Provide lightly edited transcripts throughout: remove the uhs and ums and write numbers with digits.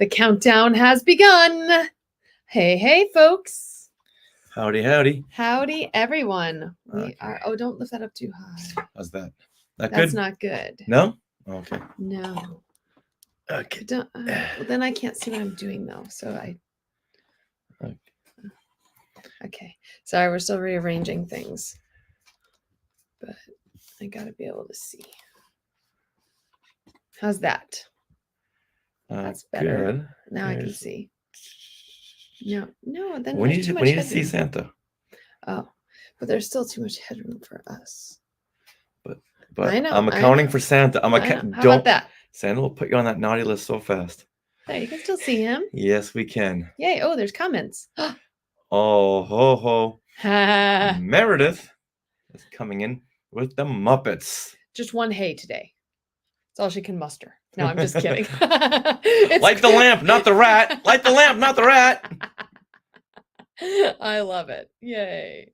The countdown has begun. Hey, hey, folks. Howdy, howdy. Howdy, everyone. We Okay. are. Oh, don't lift that up too high. How's that? That That's good? not good. No? Okay. No. Okay. Don't, well, then I can't see what I'm doing though. So Okay. Okay. Sorry, we're still rearranging things, but I gotta be able to see. How's that? That's better. Good. Now I can see. No. Then We there's too much need to headroom. see Santa. Oh, but there's still too much headroom for us. But I know, I'm accounting I know. for Santa. How about that? Santa will put you on that naughty list so fast. There, you can still see him. Yes, we can. Yay! Oh, there's comments. Oh, ho, ho. Ha! Meredith is coming in with the Muppets. Just one hay today. That's all she can muster. No, I'm just kidding. Light the lamp, not the rat. Light the lamp, not the rat. I love it. Yay.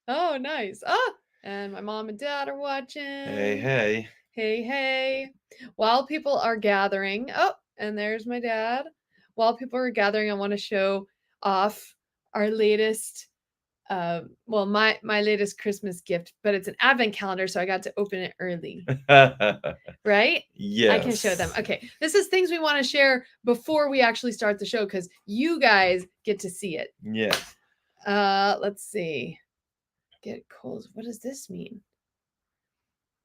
Oh, nice. Ah, and my mom and dad are watching. Hey, hey. Hey, hey. While people are gathering, oh, and there's my dad. While people are gathering, I want to show off our latest, my latest Christmas gift, but it's an advent calendar, so I got to open it early. Right? Yes. I can show them. Okay, this is things we want to share before we actually start the show because you guys get to see it. Yes. Let's see. Get Kohl's. What does this mean?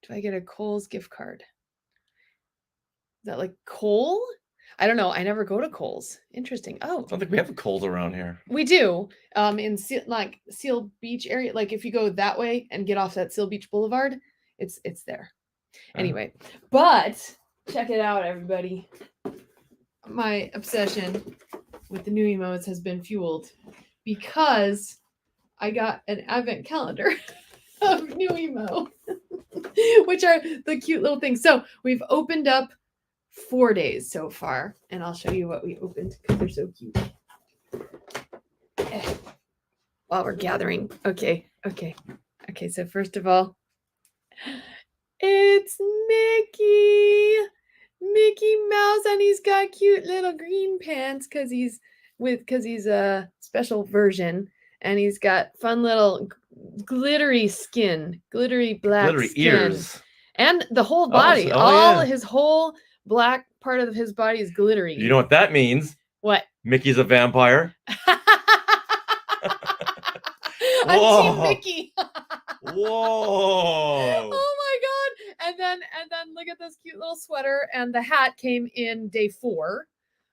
Do I get a Kohl's gift card? Is that like Kohl? I don't know. I never go to Kohl's. Interesting. Oh, I don't think we have a Kohl's around here. we do. In Seal Beach area. Like if you go that way and get off that Seal Beach Boulevard, it's there. Anyway, but check it out, everybody. My obsession with the new emotes has been fueled because I got an advent calendar of new emo, which are the cute little things. So we've opened up 4 days so far, and I'll show you what we opened because they're so cute. While we're gathering. Okay. So first of all, it's Mickey Mouse, and he's got cute little green pants because he's a special version, and he's got fun little glittery skin, glittery black Glittery skin. ears. And the whole body, his whole black part of his body is glittery. You know what that means? What? Mickey's a vampire. I'm Team Mickey. Whoa. Oh my god. And then look at this cute little sweater, and the hat came in day 4,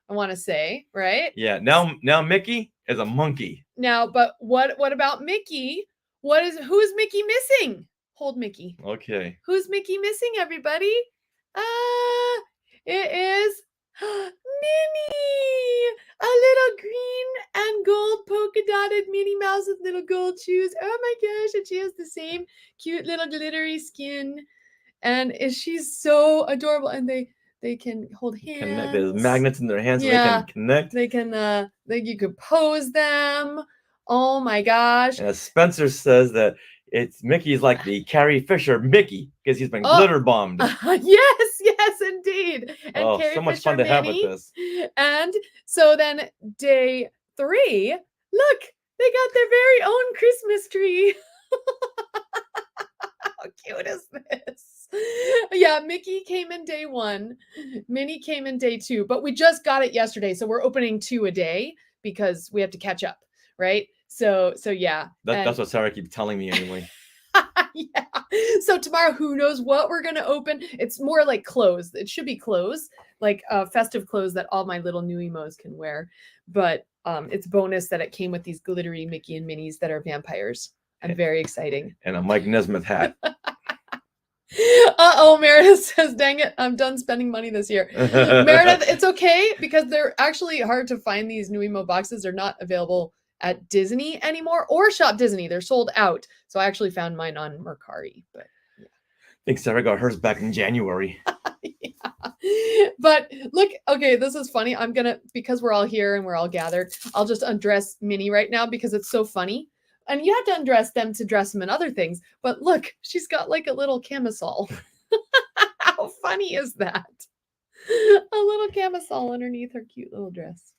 I want to say, right? Yeah, now Mickey is a monkey. Now, but what about Mickey? Who's Mickey missing? Hold Mickey. Okay. Who's Mickey missing, everybody? It is Minnie! A little green and gold polka dotted Minnie Mouse with little gold shoes. Oh my gosh, and she has the same cute little glittery skin. And she's so adorable. And they can hold hands. There's magnets in their hands so Yeah. they can connect. They can you could pose them. Oh my gosh. And as Spencer says that Mickey's like the Carrie Fisher Mickey because he's been glitter bombed. Yes, indeed. And Carrie so much Fisher fun to have with Minnie. this. And so then day 3, look, they got their very own Christmas tree. How cute is this? Yeah, Mickey came in day 1. Minnie came in day 2, but we just got it yesterday. So we're opening 2 a day because we have to catch up, right? So yeah. That's what Sarah keeps telling me anyway. Yeah. So tomorrow, who knows what we're going to open? It's more like clothes. It should be clothes, like festive clothes that all my little new emos can wear. But it's bonus that it came with these glittery Mickey and Minnies that are vampires. I'm very exciting. And a Mike Nesmith hat. Uh-oh, Meredith says, dang it, I'm done spending money this year. Meredith, it's okay because they're actually hard to find. These new emo boxes. They're not available at Disney anymore or Shop Disney. They're sold out. So I actually found mine on Mercari. But yeah. I think Sarah got hers back in January. Yeah. But look, okay, this is funny. Because we're all here and we're all gathered, I'll just undress Minnie right now because it's so funny. And you have to undress them to dress them in other things. But look, she's got like a little camisole. How funny is that? A little camisole underneath her cute little dress.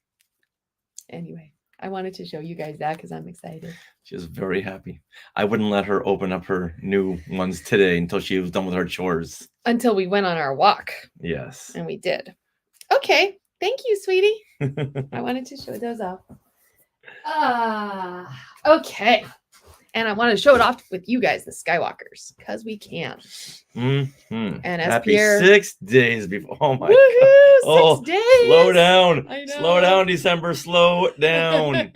Anyway, I wanted to show you guys that because I'm excited. She was very happy. I wouldn't let her open up her new ones today until she was done with her chores. Until we went on our walk, Yes. and we did. Okay, thank you, sweetie. I wanted to show those off. Okay. And I want to show it off with you guys, the Skywalkers, because we can. Mm-hmm. And as Happy Pierre, 6 days before. Oh my woohoo, God. 6 days. Slow down. I Slow know. down, December. Slow it down.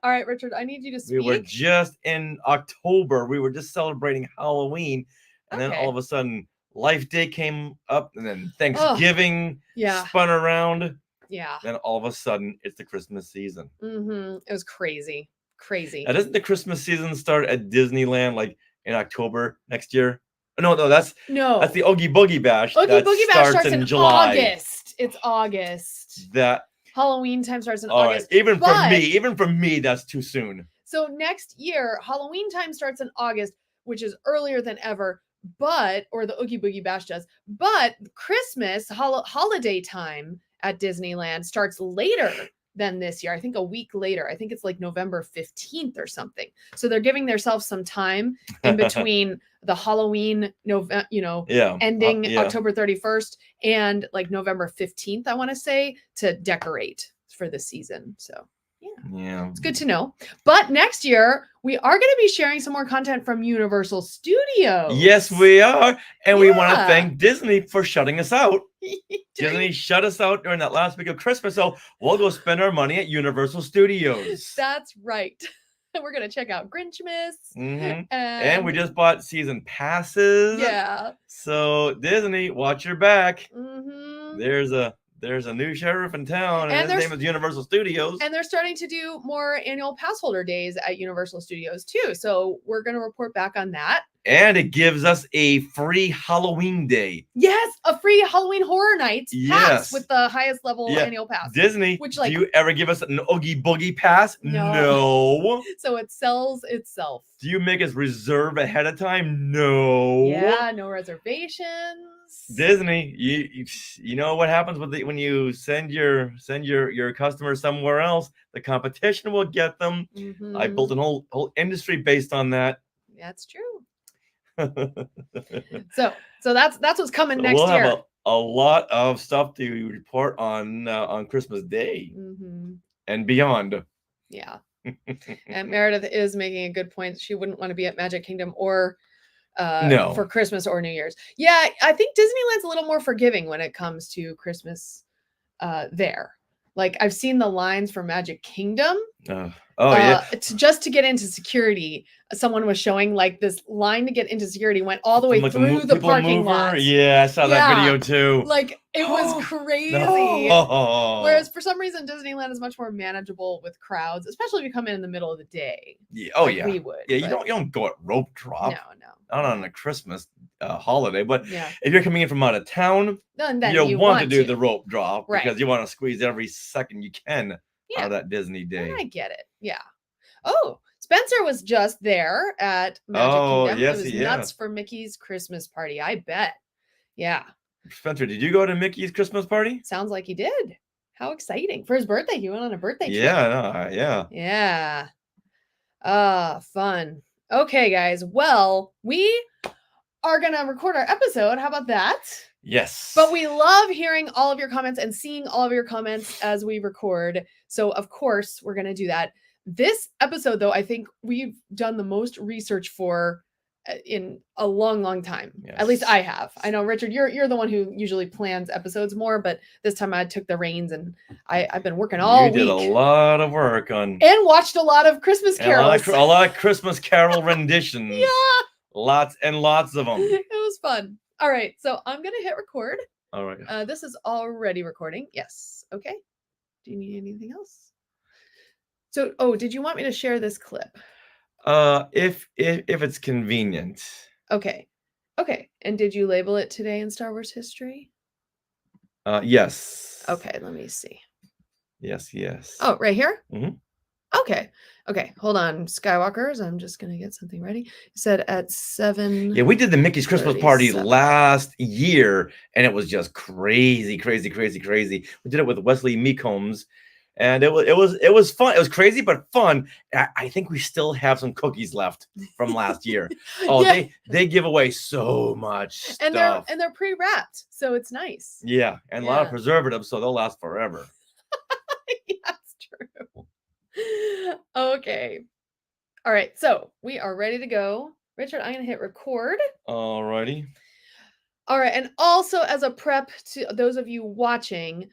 All right, Richard, I need you to speak. We were just in October. We were just celebrating Halloween. And then all Okay. of a sudden, Life Day came up. And then Thanksgiving yeah. spun around. Yeah. Then all of a sudden, it's the Christmas season. It was crazy. Crazy. Now, doesn't the Christmas season start at Disneyland like in October next year? No, that's the Oogie Boogie Bash. Oogie that Boogie Bash starts in July. August. It's August. That Halloween time starts in all August. right. Even for me, that's too soon. So next year, Halloween time starts in August, which is earlier than ever. Or the Oogie Boogie Bash does. But Christmas holiday time at Disneyland starts later than this year. I think a week later. I think it's like November 15th or something. So they're giving themselves some time in between the Halloween ending October 31st and like November 15th, I want to say, to decorate for the season. So yeah, it's good to know. But next year we are going to be sharing some more content from Universal Studios. Yes, we are. And we want to thank Disney for shutting us out. Disney shut us out during that last week of Christmas, so we'll go spend our money at Universal Studios. That's right. We're going to check out Grinchmas. Mm-hmm. And we just bought season passes. Yeah. So Disney, watch your back. Mm-hmm. There's a new sheriff in town, and his name is Universal Studios. And they're starting to do more annual pass holder days at Universal Studios too. So we're going to report back on that. And it gives us a free Halloween day. Yes, a free Halloween Horror Nights pass with the highest level annual pass. Disney, do you ever give us an Oogie Boogie pass? No. So it sells itself. Do you make us reserve ahead of time? No. Yeah, no reservations. Disney, you know what happens when you send your customers somewhere else? The competition will get them. Mm-hmm. I built an whole industry based on that. That's true. so that's what's coming next year. We'll have a lot of stuff to report on Christmas Day and beyond. Yeah. And Meredith is making a good point. She wouldn't want to be at Magic Kingdom or for Christmas or New Year's. Yeah, I think Disneyland's a little more forgiving when it comes to Christmas there. Like I've seen the lines for Magic Kingdom. Just to get into security, someone was showing like this line to get into security went all the way through the parking lot. Yeah, I saw that video too. Like it was crazy. No. Whereas for some reason Disneyland is much more manageable with crowds, especially if you come in the middle of the day. Yeah. We would. Yeah, you don't go at rope drop. No. Not on a Christmas holiday, but if you're coming in from out of town, then you want to do the rope drop because you want to squeeze every second you can out of that Disney day. I get it. Yeah. Oh, Spencer was just there at Magic Kingdom. Yes, it was nuts for Mickey's Christmas party. I bet. Yeah. Spencer, did you go to Mickey's Christmas party? Sounds like he did. How exciting. For his birthday. He went on a birthday trip. Yeah. Yeah. Fun. Okay, guys. Well, we are going to record our episode. How about that? Yes. But we love hearing all of your comments and seeing all of your comments as we record. So, of course, we're going to do that. This episode, though, I think we've done the most research for in a long, long time. Yes. At least I have. I know, Richard, you're the one who usually plans episodes more, but this time I took the reins and I've been working all week. You did a lot of work on... And watched a lot of Christmas carols. A lot of Christmas carol renditions. Yeah. Lots and lots of them. It was fun. All right, so I'm going to hit record. All right. This is already recording. Yes. Okay. Do you need anything else? So, did you want me to share this clip? If it's convenient. Okay. And did you label it Today in Star Wars History? Yes. Okay, let me see. Yes. Oh, right here? Mm-hmm. Okay. Okay. Hold on, Skywalkers. I'm just gonna get something ready. You said at 7. Yeah, we did the Mickey's Christmas party 37. last year, and it was just crazy, crazy, crazy, crazy. We did it with Wesley Meecombs, and it was fun. It was crazy but fun. I think we still have some cookies left from last year. Oh, Yeah. they give away so much And stuff. they're pre-wrapped, so it's nice. Yeah, and a lot of Yeah. preservatives, so they'll last forever. Yeah, that's true. Okay. All right. So we are ready to go. Richard, I'm gonna hit record. Alrighty. All right. And also, as a prep to those of you watching,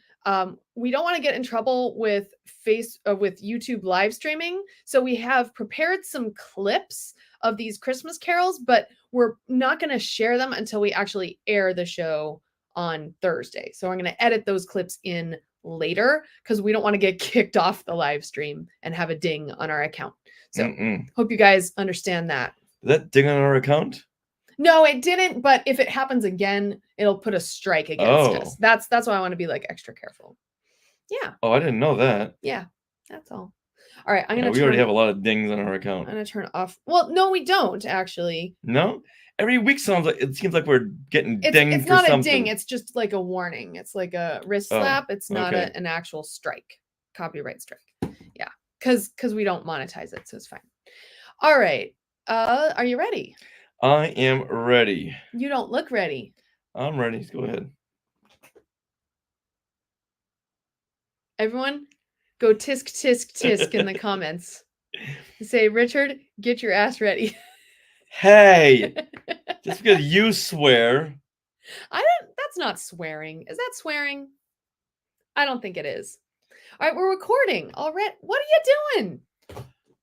we don't want to get in trouble with with YouTube live streaming. So we have prepared some clips of these Christmas carols, but we're not going to share them until we actually air the show on Thursday. So I'm going to edit those clips in later because we don't want to get kicked off the live stream and have a ding on our account. So hope you guys understand that. Did that ding on our account? No, it didn't, but if it happens again, it'll put a strike against us. That's why I want to be like extra careful. Yeah. Oh, I didn't know that. Yeah. That's all. All right, I'm Yeah, going to we already have a lot of dings on our account. I'm going to turn it off. Well, no, we don't actually. No? Every week it seems like we're getting dinged It's for not something. a ding, it's just like a warning. It's like a wrist slap. It's not okay. an actual strike. Copyright strike. Yeah. Cuz we don't monetize it, so it's fine. All right. Are you ready? I am ready. You don't look ready. I'm ready. Go ahead. Everyone, go tisk tisk tisk in the comments. Say, Richard, get your ass ready. Hey, just because you swear. That's not swearing. Is that swearing? I don't think it is. All right, we're recording already. What are you doing?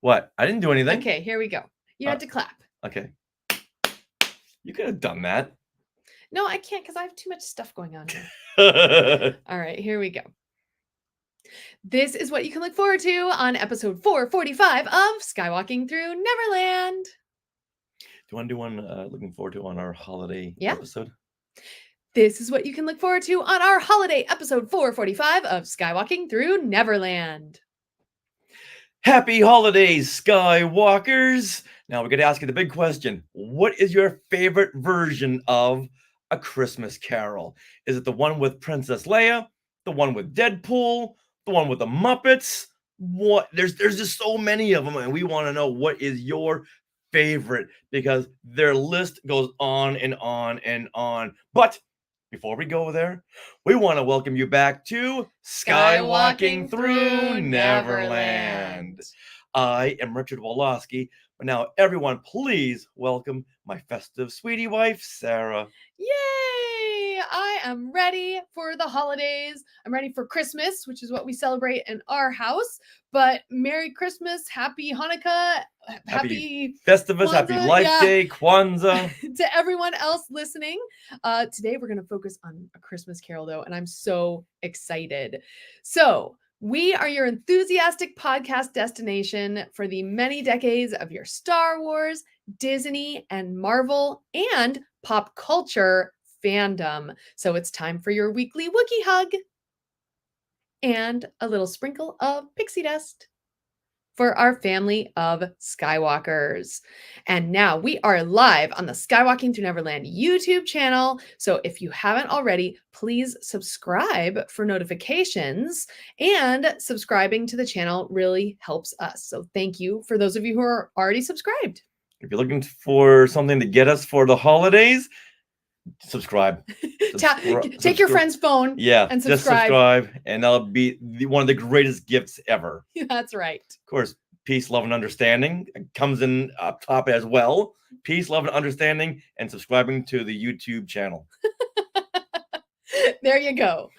What? I didn't do anything. Okay, here we go. You have to clap. Okay. You could have done that. No, I can't because I have too much stuff going on here. All right, here we go. This is what you can look forward to on episode 445 of Skywalking Through Neverland. Do you want to do one looking forward to on our holiday episode? This is what you can look forward to on our holiday episode 445 of Skywalking Through Neverland. Happy holidays, Skywalkers! Now we're going to ask you the big question. What is your favorite version of A Christmas Carol? Is it the one with Princess Leia? The one with Deadpool? The one with the Muppets? What? There's just so many of them, and we want to know what is your favorite, because their list goes on and on and on. But before we go there, we want to welcome you back to Skywalking Through Neverland. I am Richard Woloski, but now everyone, please welcome my festive sweetie wife, Sarah. Yay! I am ready for the holidays. I'm ready for Christmas, which is what we celebrate in our house. But Merry Christmas, Happy Hanukkah, Happy Festivus, Kwanzaa, Happy Life Day, Kwanzaa. To everyone else listening. Today we're going to focus on A Christmas Carol, though, and I'm so excited. So we are your enthusiastic podcast destination for the many decades of your Star Wars, Disney, and Marvel, and pop culture fandom. So it's time for your weekly Wookiee hug and a little sprinkle of pixie dust for our family of Skywalkers. And now we are live on the Skywalking Through Neverland YouTube channel. So if you haven't already, please subscribe for notifications, and subscribing to the channel really helps us. So thank you for those of you who are already subscribed. If you're looking for something to get us for the holidays, subscribe. Take your friend's phone and subscribe. Just subscribe, and that'll be one of the greatest gifts ever. That's right. Of course, peace, love, and understanding comes in up top as well. Peace, love, and understanding, and subscribing to the YouTube channel. There you go.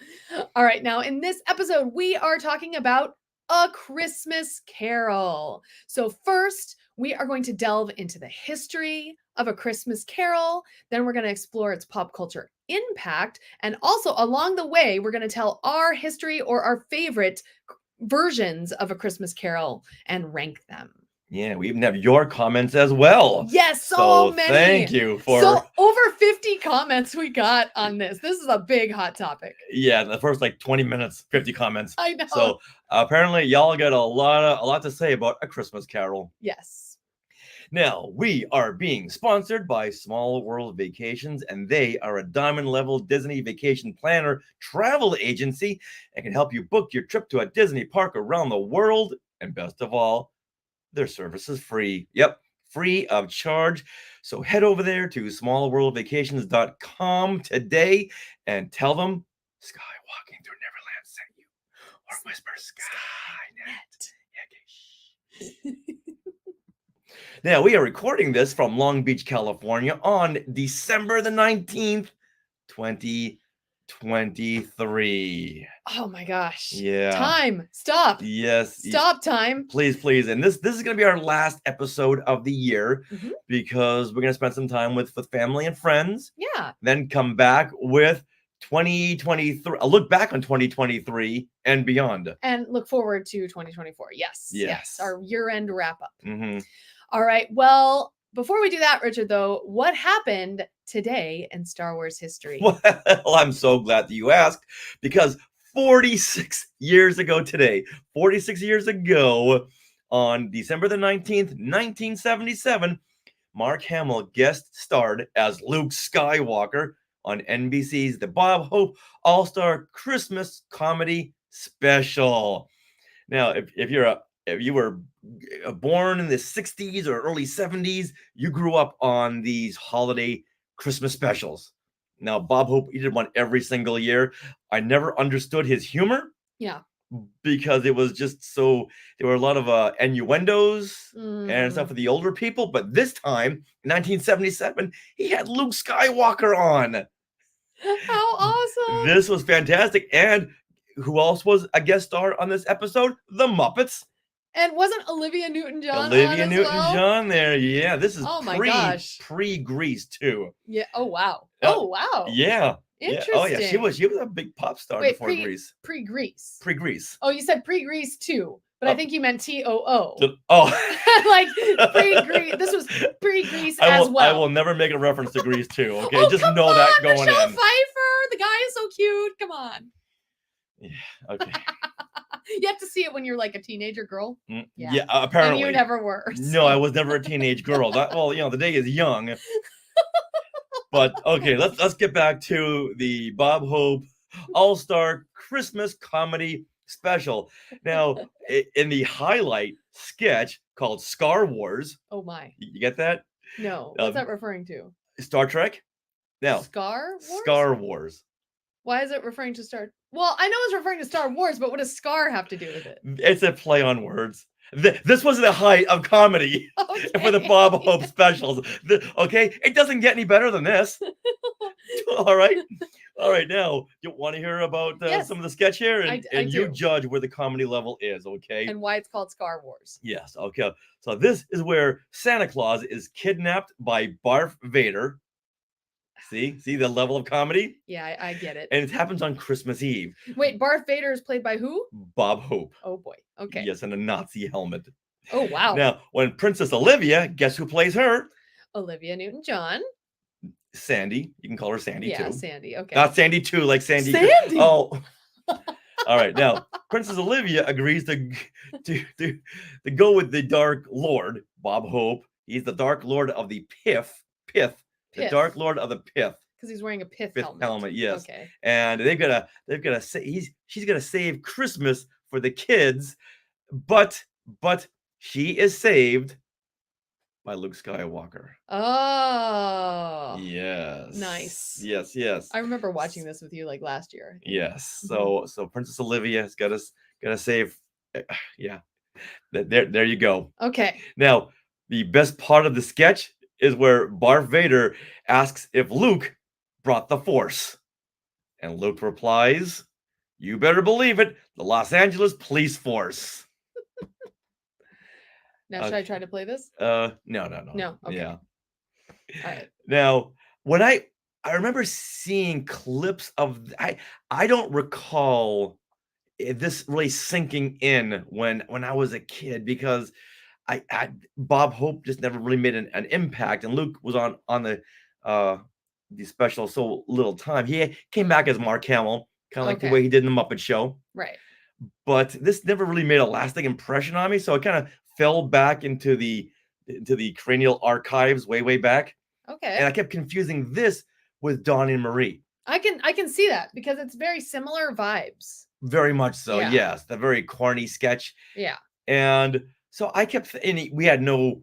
All right, now in this episode, we are talking about A Christmas Carol. So first, we are going to delve into the history of A Christmas Carol. Then we're going to explore its pop culture impact. And also along the way, we're going to tell our history or our favorite versions of A Christmas Carol and rank them. Yeah, we even have your comments as well. Yes, so So many. thank you for So over 50 comments we got on this. This is a big hot topic. yeah, the first like 20 minutes, 50 comments. I know. So apparently y'all got a lot to say about A Christmas Carol. Yes. Now, we are being sponsored by Small World Vacations, and they are a diamond level Disney vacation planner travel agency and can help you book your trip to a Disney park around the world. And best of all, their service is free. Yep, free of charge. So head over there to smallworldvacations.com today and tell them Skywalking Through Neverland sent you. Or whisper Skynet. Now, we are recording this from Long Beach, California on December the 19th, 2023. Oh my gosh. Yeah. Time. Stop. Yes. Stop time. Please, please. And this is going to be our last episode of the year because we're going to spend some time with family and friends. Yeah. Then come back with 2023. A look back on 2023 and beyond. And look forward to 2024. Yes. Yes. Our year-end wrap-up. Mm-hmm. All right. Well, before we do that, Richard, though, what happened today in Star Wars history? Well, I'm so glad that you asked because 46 years ago today, 46 years ago, on December the 19th, 1977, Mark Hamill guest starred as Luke Skywalker on NBC's The Bob Hope All-Star Christmas Comedy Special. Now, if you were born in the 60s or early 70s, you grew up on these holiday Christmas specials. Now, Bob Hope, he did one every single year. I never understood his humor. Yeah. Because it was just so, there were a lot of innuendos and stuff for the older people. But this time, in 1977, he had Luke Skywalker on. How awesome. This was fantastic. And who else was a guest star on this episode? The Muppets. And wasn't Olivia Newton-John Olivia on as Newton-John there. Yeah, this is Oh my gosh. pre-Grease too. Yeah. Oh wow. Oh wow. Yeah. Interesting. Oh yeah, she was a big pop star before Grease. Pre-Grease. Pre-Grease. Oh, you said pre-Grease too, but I think you meant TOO. Oh. Like pre-Grease. This was pre-Grease as well. I will never make a reference to Grease too. Okay, oh, just come know on, that going Michelle in. Pfeiffer, the guy is so cute. Come on. Yeah. Okay. You have to see it when you're like a teenager girl. Yeah. Apparently. And you never were. No, I was never a teenage girl. The day is young. But okay, let's get back to the Bob Hope All-Star Christmas Comedy Special. Now, in the highlight sketch called Scar Wars. Oh my. You get that? No. What's that referring to? Star Trek? Now, Scar Wars? Scar Wars. Why is it referring to Star? Well, I know it's referring to Star Wars, but what does Scar have to do with it? It's a play on words. This was the height of comedy for the Bob Hope specials. Okay, it doesn't get any better than this. All right, Now you want to hear about some of the sketch here, and you judge where the comedy level is. Okay, and why it's called Scar Wars. Yes. Okay. So this is where Santa Claus is kidnapped by Darth Vader. See the level of comedy? Yeah, I get it. And it happens on Christmas Eve. Wait, Darth Vader is played by who? Bob Hope. Oh boy. Okay. Yes, and a Nazi helmet. Oh wow. Now, when Princess Olivia, guess who plays her? Olivia Newton-John. Sandy. You can call her Sandy too. Yeah, Sandy. Okay. Not Sandy 2, like Sandy. Sandy. Oh. All right. Now, Princess Olivia agrees to go with the Dark Lord, Bob Hope. He's the Dark Lord of the Pith. The Dark Lord of the Pith. Because he's wearing a pith helmet. Yes. Okay. And they've got to say she's gonna save Christmas for the kids, but she is saved by Luke Skywalker. Oh. Yes. Nice. Yes. I remember watching this with you like last year. Yes. So Princess Olivia has got to save. Yeah. There you go. Okay. Now, the best part of the sketch is where Darth Vader asks if Luke brought the Force. And Luke replies, "You better believe it, the Los Angeles Police Force." Now, should I try to play this? No. No. Okay. Yeah. All right. Now, when I remember seeing clips of, I don't recall this really sinking in when I was a kid, because Bob Hope just never really made an impact, and Luke was on the special so little time. He came back as Mark Hamill, kind of like the way he did in the Muppet Show. Right. But this never really made a lasting impression on me, so it kind of fell back into the cranial archives way back. Okay. And I kept confusing this with Donnie and Marie. I can see that because it's very similar vibes. Very much so, Yeah. yes. The very corny sketch. Yeah. And so I kept we had no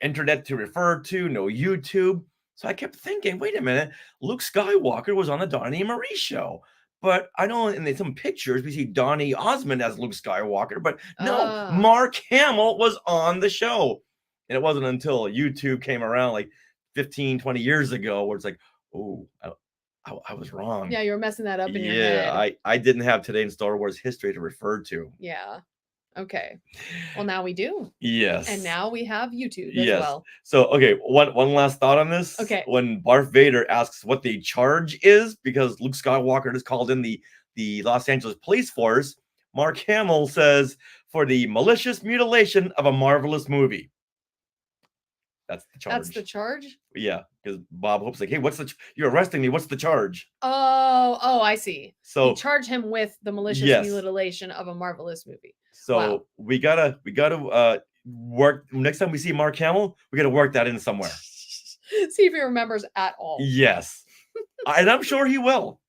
internet to refer to, no YouTube. So I kept thinking, wait a minute, Luke Skywalker was on the Donnie and Marie show. But I know in some pictures we see Donnie Osmond as Luke Skywalker, but no, Mark Hamill was on the show. And it wasn't until YouTube came around like 15, 20 years ago where it's like, oh, I was wrong. Yeah, you were messing that up in your head. Yeah, I didn't have today in Star Wars history to refer to. Yeah. Okay. Well, now we do. Yes. And now we have YouTube as well. So, okay, one last thought on this. Okay. When Darth Vader asks what the charge is, because Luke Skywalker just called in the Los Angeles police force, Mark Hamill says, for the malicious mutilation of a marvelous movie. That's the charge. That's the charge? Yeah, because Bob Hope's like, hey, you're arresting me. What's the charge? Oh, I see. So you charge him with the malicious mutilation of a marvelous movie. So we gotta work next time we see Mark Hamill, we gotta work that in somewhere. See if he remembers at all. Yes. And I'm sure he will.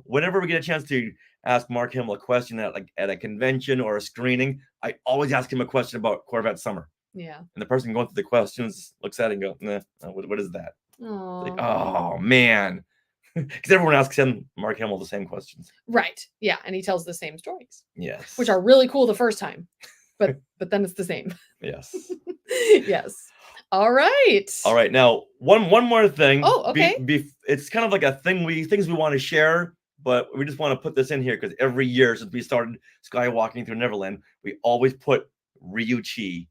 Whenever we get a chance to ask Mark Hamill a question at a convention or a screening, I always ask him a question about Corvette Summer. Yeah. And the person going through the questions looks at it and goes, nah, what is that? Like, oh man. Because everyone asks Mark Hamill the same questions. Right. Yeah. And he tells the same stories. Yes. Which are really cool the first time. But then it's the same. Yes. Yes. All right. All right. Now, one more thing. Oh, okay. It's kind of like a things we want to share, but we just want to put this in here because every year since we started Skywalking Through Neverland, we always put Ryuichi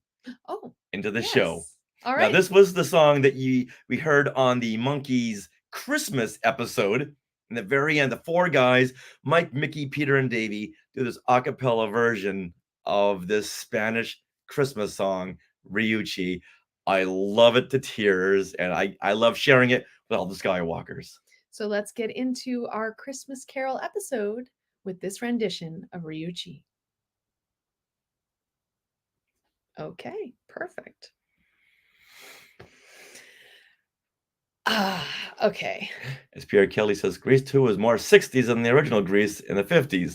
into the show. All right. Now, this was the song that we heard on the Monkees Christmas episode. In the very end, the four guys, Mike, Mickey, Peter, and Davey, do this a cappella version of this Spanish Christmas song, Ryuichi. I love it to tears, and I love sharing it with all the Skywalkers. So let's get into our Christmas Carol episode with this rendition of Ryuichi. Okay, perfect. Okay. As Pierre Kelly says, Grease 2 was more 60s than the original Grease in the 50s.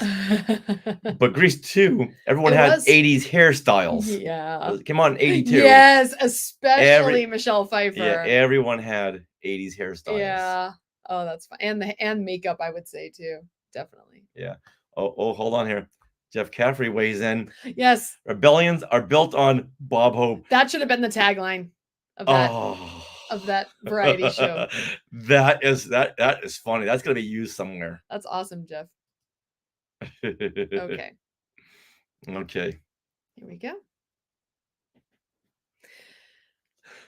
But Grease 2, everyone had 80s hairstyles. Yeah. It came out in 82. Yes, especially Michelle Pfeiffer. Yeah, everyone had 80s hairstyles. Yeah. Oh, that's fine. And makeup, I would say, too. Definitely. Yeah. Oh, hold on here. Jeff Caffrey weighs in. Yes. Rebellions are built on Bob Hope. That should have been the tagline of that. Of that variety show. That is funny. That's gonna be used somewhere. That's awesome, Jeff. Okay. Okay. Here we go.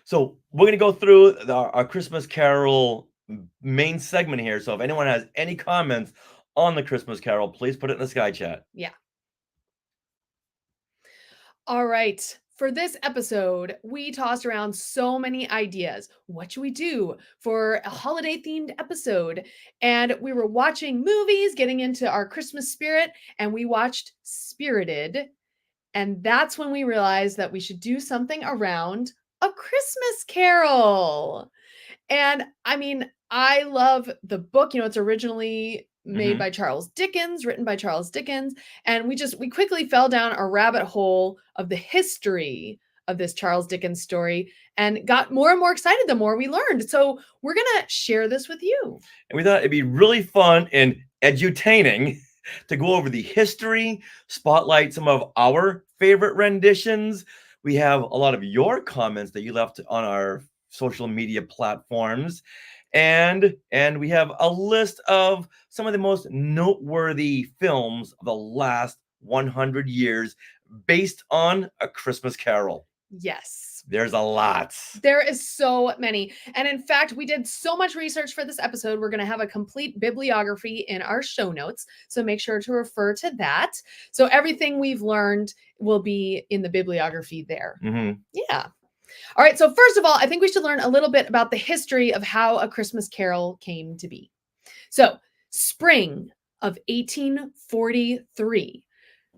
So we're gonna go through our Christmas Carol main segment here. So if anyone has any comments on the Christmas Carol, please put it in the Sky Chat. Yeah. All right. For this episode, we tossed around so many ideas. What should we do for a holiday-themed episode? And we were watching movies, getting into our Christmas spirit, and we watched Spirited. And that's when we realized that we should do something around a Christmas Carol. And I mean, I love the book. It's originally made by Charles Dickens, written by Charles Dickens. And we quickly fell down a rabbit hole of the history of this Charles Dickens story and got more and more excited the more we learned. So we're going to share this with you. And we thought it'd be really fun and edutaining to go over the history, spotlight some of our favorite renditions. We have a lot of your comments that you left on our social media platforms. And we have a list of some of the most noteworthy films of the last 100 years based on A Christmas Carol. Yes. There's a lot. There is so many. And in fact, we did so much research for this episode. We're going to have a complete bibliography in our show notes. So make sure to refer to that. So everything we've learned will be in the bibliography there. Mm-hmm. Yeah. All right. So first of all, I think we should learn a little bit about the history of how A Christmas Carol came to be. So spring of 1843.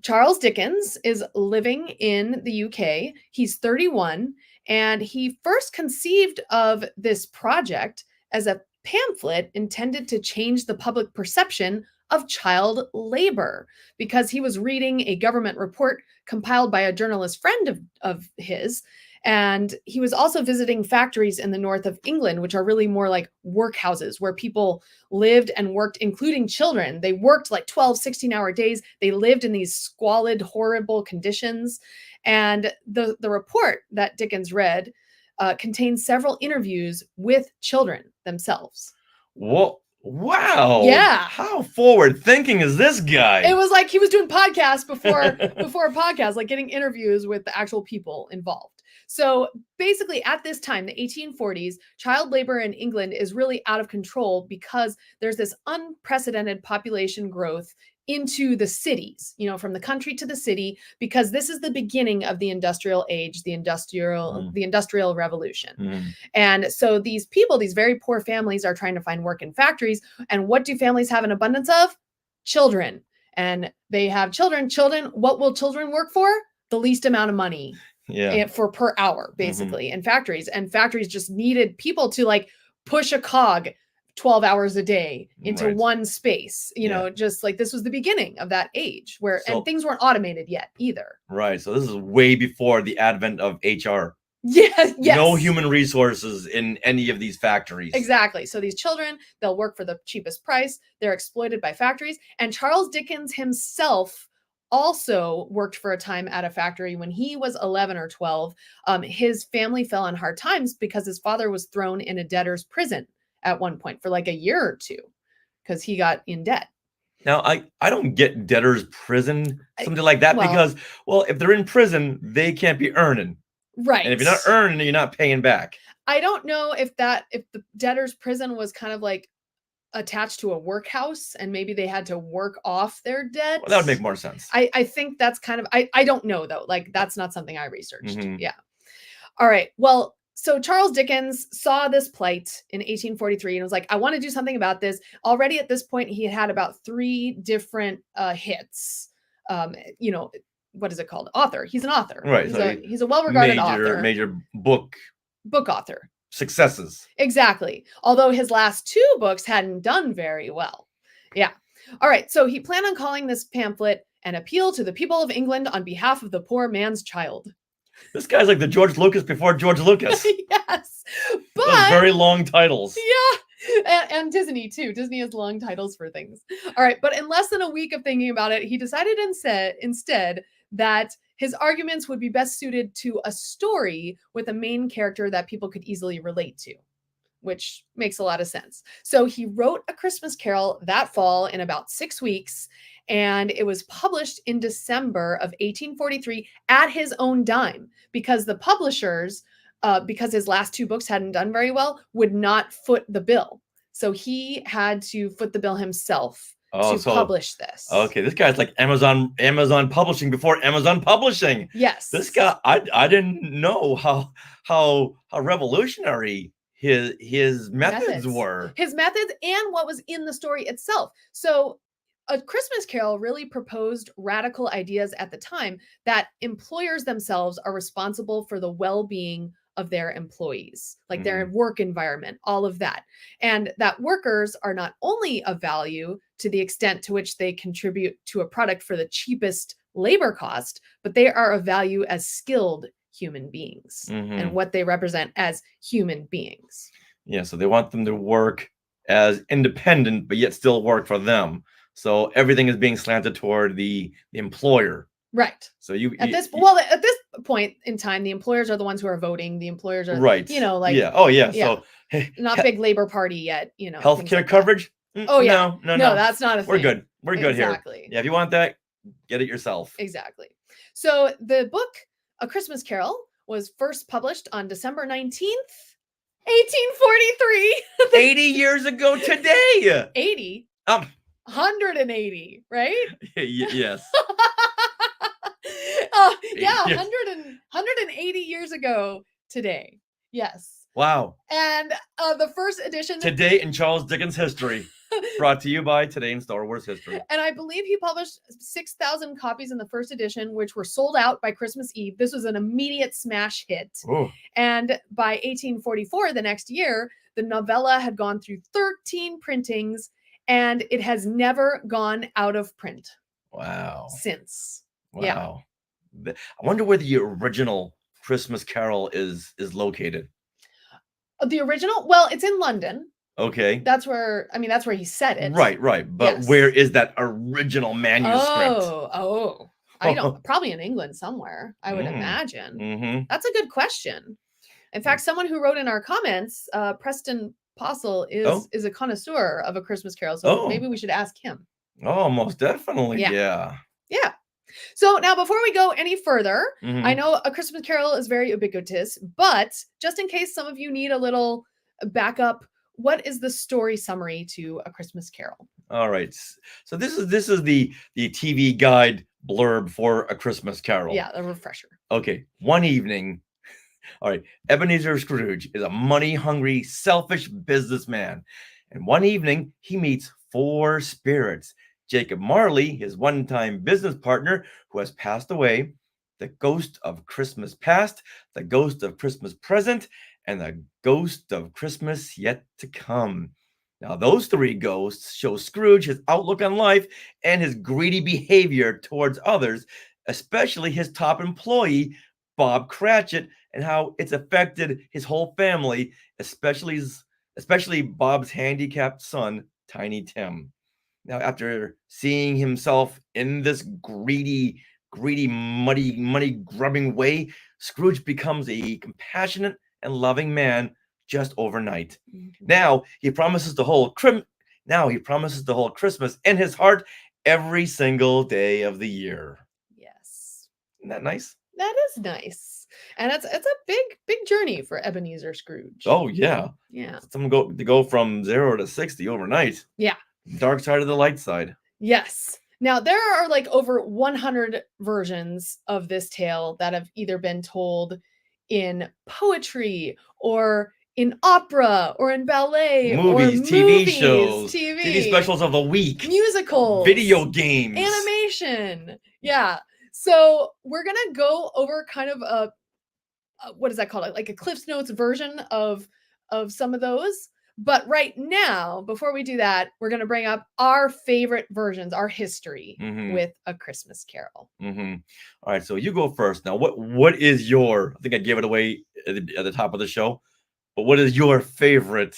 Charles Dickens is living in the UK. He's 31, and he first conceived of this project as a pamphlet intended to change the public perception of child labor because he was reading a government report compiled by a journalist friend of his. And he was also visiting factories in the north of England, which are really more like workhouses where people lived and worked, including children. They worked like 12, 16-hour days. They lived in these squalid, horrible conditions. And the report that Dickens read contains several interviews with children themselves. Whoa. Wow. Yeah. How forward thinking is this guy? It was like he was doing podcasts before a podcast, like getting interviews with the actual people involved. So basically at this time, the 1840s, child labor in England is really out of control because there's this unprecedented population growth into the cities, from the country to the city, because this is the beginning of the industrial age, the industrial revolution. Mm. And so these people, these very poor families are trying to find work in factories. And what do families have an abundance of? Children. And they have children. What will children work for? The least amount of money. Yeah. For per hour, basically, in factories. And factories just needed people to like push a cog 12 hours a day into one space, just like this was the beginning of that age and things weren't automated yet either. Right. So this is way before the advent of HR. Yes. No human resources in any of these factories. Exactly. So these children, they'll work for the cheapest price. They're exploited by factories. And Charles Dickens himself also worked for a time at a factory when he was 11 or 12. His family fell on hard times because his father was thrown in a debtor's prison at one point for like a year or two because he got in debt. Now, I don't get debtor's prison, something like that, because, if they're in prison, they can't be earning. Right. And if you're not earning, you're not paying back. I don't know if the debtor's prison was kind of like attached to a workhouse and maybe they had to work off their debt. Well, that would make more sense. I think that's kind of, I don't know though. Like that's not something I researched. Mm-hmm. Yeah. All right. Well, so Charles Dickens saw this plight in 1843 and was like, I want to do something about this. Already at this point, he had about 3 different hits. What is it called? Author. He's an author. Right. He's a well-regarded author. Major book author. Successes. Exactly. Although his last 2 books hadn't done very well. Yeah. All right. So he planned on calling this pamphlet An Appeal to the People of England on Behalf of the Poor Man's Child. This guy's like the George Lucas before George Lucas. Yes. But those very long titles. Yeah. And Disney too. Disney has long titles for things. All right. But in less than a week of thinking about it, he decided instead that his arguments would be best suited to a story with a main character that people could easily relate to, which makes a lot of sense. So he wrote A Christmas Carol that fall in about 6 weeks, and it was published in December of 1843 at his own dime because the publishers, because his last 2 books hadn't done very well, would not foot the bill. So he had to foot the bill himself. Publish this. Okay, this guy's like Amazon Publishing before Amazon Publishing. Yes. This guy, I didn't know how revolutionary his methods were. His methods and what was in the story itself. So A Christmas Carol really proposed radical ideas at the time that employers themselves are responsible for the well-being of their employees, like their work environment, all of that. And that workers are not only of value to the extent to which they contribute to a product for the cheapest labor cost, but they are of value as skilled human beings and what they represent as human beings. Yeah, so they want them to work as independent, but yet still work for them. So everything is being slanted toward the employer. Right. So at this point in time, the employers are the ones who are voting. The employers are right. Yeah. Oh yeah. So not big labor party yet. Healthcare like coverage. Oh yeah. No, that's not a thing. We're good. We're good exactly. here. Yeah. If you want that, get it yourself. Exactly. So the book A Christmas Carol was first published on December 19th, 1843. 80 years ago today. 80? Um, 180, right? yes. Yeah, Yes. 180 years ago today. Yes. Wow. And the first edition. Today in Charles Dickens history. Brought to you by Today in Star Wars History. And I believe he published 6,000 copies in the first edition, which were sold out by Christmas Eve. This was an immediate smash hit. Oh, And by 1844, the next year, the novella had gone through 13 printings, and it has never gone out of print wow. since. Wow. Yeah. I wonder where the original Christmas Carol is located. The original? Well, it's in London. Okay. That's where he said it. Right. But Yes. where is that original manuscript? I don't, probably in England somewhere, I would Mm. imagine. Mm-hmm. That's a good question. In fact, someone who wrote in our comments, Preston Postle, is a connoisseur of A Christmas Carol, so maybe we should ask him. Oh, most definitely. Yeah. So now, before we go any further, Mhm. I know A Christmas Carol is very ubiquitous, but just in case some of you need a little backup, what is the story summary to A Christmas Carol? All right. So this is the TV guide blurb for A Christmas Carol. Yeah, a refresher. Okay. One evening, all right, Ebenezer Scrooge is a money-hungry, selfish businessman. And one evening, he meets 4 spirits. Jacob Marley, his one-time business partner who has passed away, the ghost of Christmas past, the ghost of Christmas present, and the ghost of Christmas yet to come. Now, those 3 ghosts show Scrooge his outlook on life and his greedy behavior towards others, especially his top employee, Bob Cratchit, and how it's affected his whole family, especially Bob's handicapped son, Tiny Tim. Now, after seeing himself in this greedy, money-grubbing way, Scrooge becomes a compassionate and loving man just overnight. Mm-hmm. Now he promises to hold Christmas in his heart every single day of the year. Yes. Isn't that nice? That is nice. And it's a big journey for Ebenezer Scrooge. Oh yeah. Yeah. Someone go from 0 to 60 overnight. Yeah. Dark side of the light side. Yes. Now, there are like over 100 versions of this tale that have either been told in poetry or in opera or in ballet Movies, or TV shows, TV specials of the week, musicals, video games, animation. Yeah. So we're going to go over kind of a what is that called? Like a Cliff's Notes version of some of those. But right now, before we do that, we're going to bring up our favorite versions, our history with A Christmas Carol. Mm-hmm. All right, so you go first. Now, what is your? I think I gave it away at the top of the show. But what is your favorite?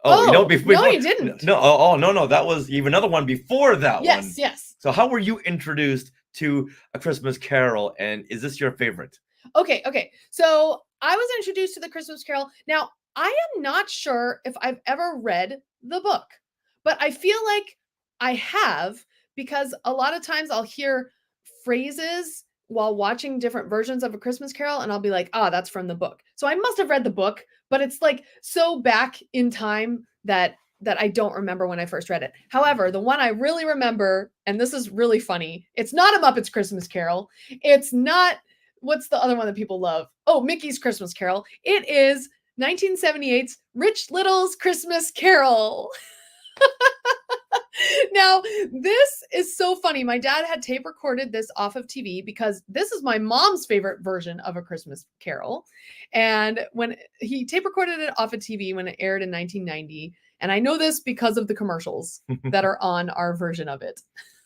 Before, no, you didn't. No. That was even another one before that one. Yes. So how were you introduced to A Christmas Carol, and is this your favorite? Okay. So I was introduced to The Christmas Carol. Now, I am not sure if I've ever read the book, but I feel like I have, because a lot of times I'll hear phrases while watching different versions of A Christmas Carol, and I'll be like, that's from the book. So I must have read the book, but it's like so back in time that I don't remember when I first read it. However, the one I really remember, and this is really funny, it's not A Muppet's Christmas Carol. It's not, what's the other one that people love? Oh, Mickey's Christmas Carol. It is 1978's Rich Little's Christmas Carol. Now, this is so funny. My dad had tape recorded this off of TV because this is my mom's favorite version of A Christmas Carol. And when he tape recorded it off of TV when it aired in 1990, and I know this because of the commercials that are on our version of it.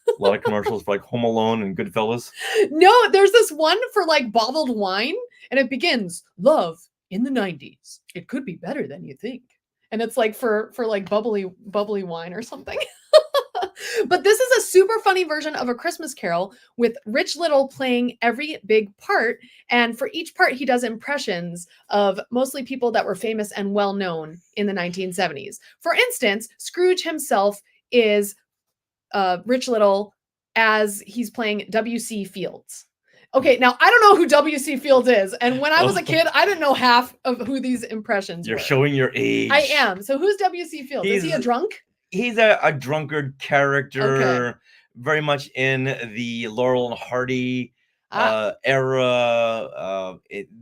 A lot of commercials for like Home Alone and Goodfellas. No, there's this one for like bottled wine, and it begins, "Love in the 90s. It could be better than you think." And it's like for like bubbly wine or something. But this is a super funny version of A Christmas Carol with Rich Little playing every big part. And for each part, he does impressions of mostly people that were famous and well known in the 1970s. For instance, Scrooge himself is Rich Little as he's playing W.C. Fields. Okay, now I don't know who W.C. Fields is, and when I was a Oh. kid, I didn't know half of who these impressions You're were. showing your age. I am. So who's W.C. Fields? Is he a He's- drunk? He's a drunkard character, very much in the Laurel and Hardy era.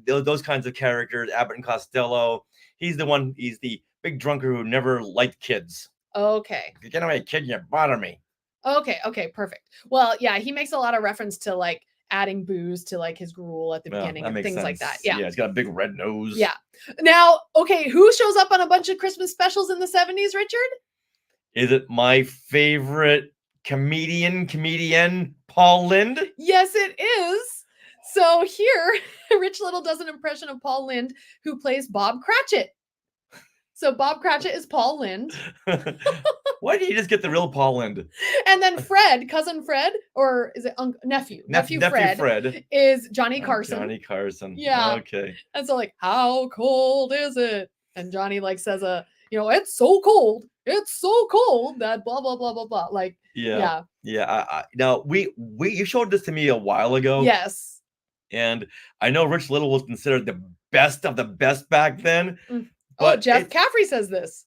Those kinds of characters, Abbott and Costello. He's the big drunkard who never liked kids. Okay. Get away, kid, you bother me. Okay, perfect. Well, yeah, he makes a lot of reference to like adding booze to like his gruel at the Well, beginning that and makes things like that. sense. Yeah. Yeah, he's got a big red nose. Yeah. Now, okay, who shows up on a bunch of Christmas specials in the 70s, Richard? Is it my favorite comedian, Paul Lynde? Yes, it is. So here, Rich Little does an impression of Paul Lynde, who plays Bob Cratchit. So Bob Cratchit is Paul Lynde. Why did you just get the real Paul Lynde? And then Fred, cousin Fred, or is it nephew? Nephew Fred is Johnny Carson. Johnny Carson. Yeah. Okay. And so like, how cold is it? And Johnny like says it's so cold. It's so cold that blah blah blah blah blah. Like, Yeah. Now you showed this to me a while ago. Yes. And I know Rich Little was considered the best of the best back then. But Jeff Caffrey says this.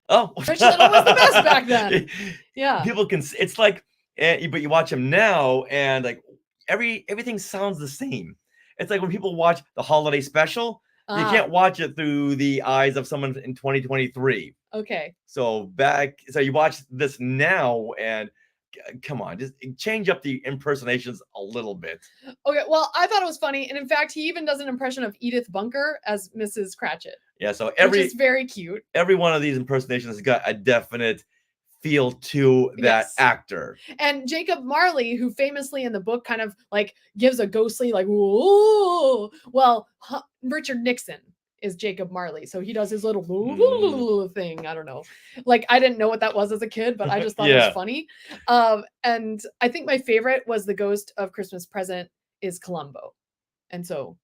Oh, Rich Little was the best back then. Yeah. People can. It's like, but you watch him now, and like everything sounds the same. It's like when people watch the holiday special, you can't watch it through the eyes of someone in 2023. Okay. So you watch this now, and come on, just change up the impersonations a little bit. Okay, well, I thought it was funny, and in fact, he even does an impression of Edith Bunker as Mrs. Cratchit. Yeah, so which is very cute. Every one of these impersonations has got a definite feel to that actor. And Jacob Marley, who famously in the book kind of like gives a ghostly like, whoa. Well, Richard Nixon is Jacob Marley. So he does his little thing. I don't know. Like, I didn't know what that was as a kid, but I just thought it was funny. And I think my favorite was the ghost of Christmas Present is Columbo. And so,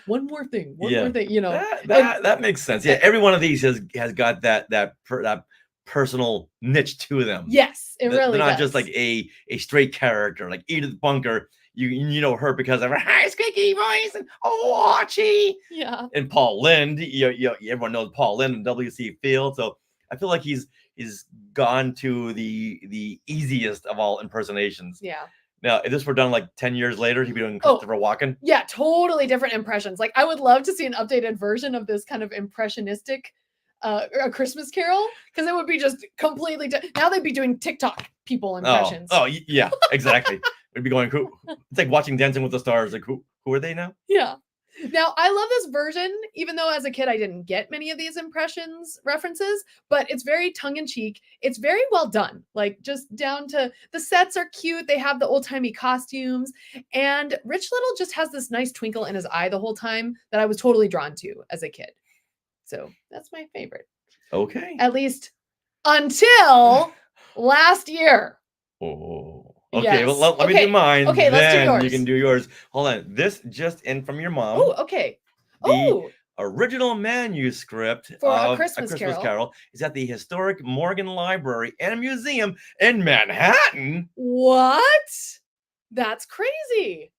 one more thing, that makes sense. Yeah, every one of these has got that personal niche to them. Yes, it really they're not does. just like a straight character like Edith Bunker. You know her because of her high squeaky voice and Archie. Yeah. And Paul Lynde, everyone knows Paul Lynde and W.C. Fields. So I feel like he's gone to the easiest of all impersonations. Yeah. Now, if this were done like 10 years later, he'd be doing Christopher Walken. Yeah, totally different impressions. Like, I would love to see an updated version of this kind of impressionistic A Christmas Carol, because it would be just completely now they'd be doing TikTok people impressions. Oh yeah, exactly. We'd be going, it's like watching Dancing with the Stars. Like, who are they now? Yeah. Now, I love this version, even though as a kid I didn't get many of these impressions references, but it's very tongue-in-cheek. It's very well done. Like, just down to the sets are cute. They have the old-timey costumes. And Rich Little just has this nice twinkle in his eye the whole time that I was totally drawn to as a kid. So that's my favorite. Okay. At least until last year. Oh. Okay, well, let me do mine. Okay, let's do yours. You can do yours. Hold on. This just in from your mom. Oh, okay. The original manuscript for of A Christmas Carol is at the Historic Morgan Library and Museum in Manhattan. What? That's crazy.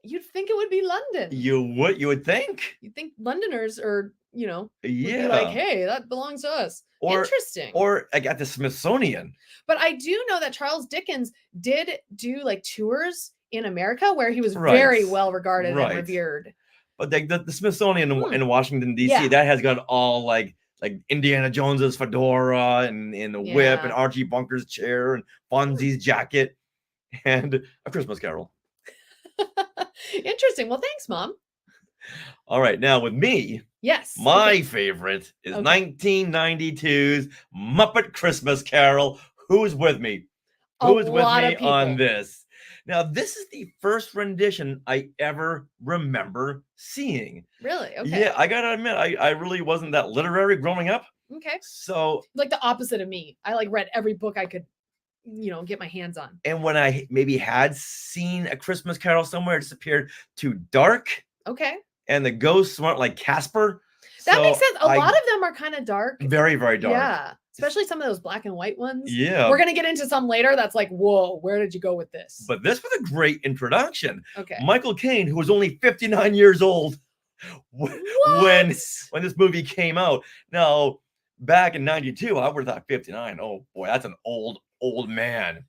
You'd think it would be London. You would think. You'd think Londoners are, would Yeah. be like, hey, that belongs to us. Interesting. Or like at the Smithsonian. But I do know that Charles Dickens did do like tours in America where he was very well regarded and revered. But the Smithsonian in Washington, D.C., that has got all like Indiana Jones's fedora and the whip and Archie Bunker's chair and Fonzie's jacket and A Christmas Carol. Interesting. Well, thanks, Mom. All right. Now with me, yes, my favorite is 1992's Muppet Christmas Carol. Who's with me? Who's with me on this? Now, this is the first rendition I ever remember seeing. Really? Okay. Yeah, I gotta admit, I really wasn't that literary growing up. Okay. So like the opposite of me. I like read every book I could, get my hands on. And when I maybe had seen A Christmas Carol somewhere, it just appeared too dark. Okay. And the ghosts weren't like Casper. That makes sense. A lot of them are kind of dark. Very, very dark. Yeah. especially some of those black and white ones. Yeah. We're gonna get into some later. That's like, whoa, where did you go with this? But this was a great introduction. Okay. Michael Caine, who was only 59 years old when this movie came out. Now, back in 92, I would have thought 59. Oh boy, that's an old man.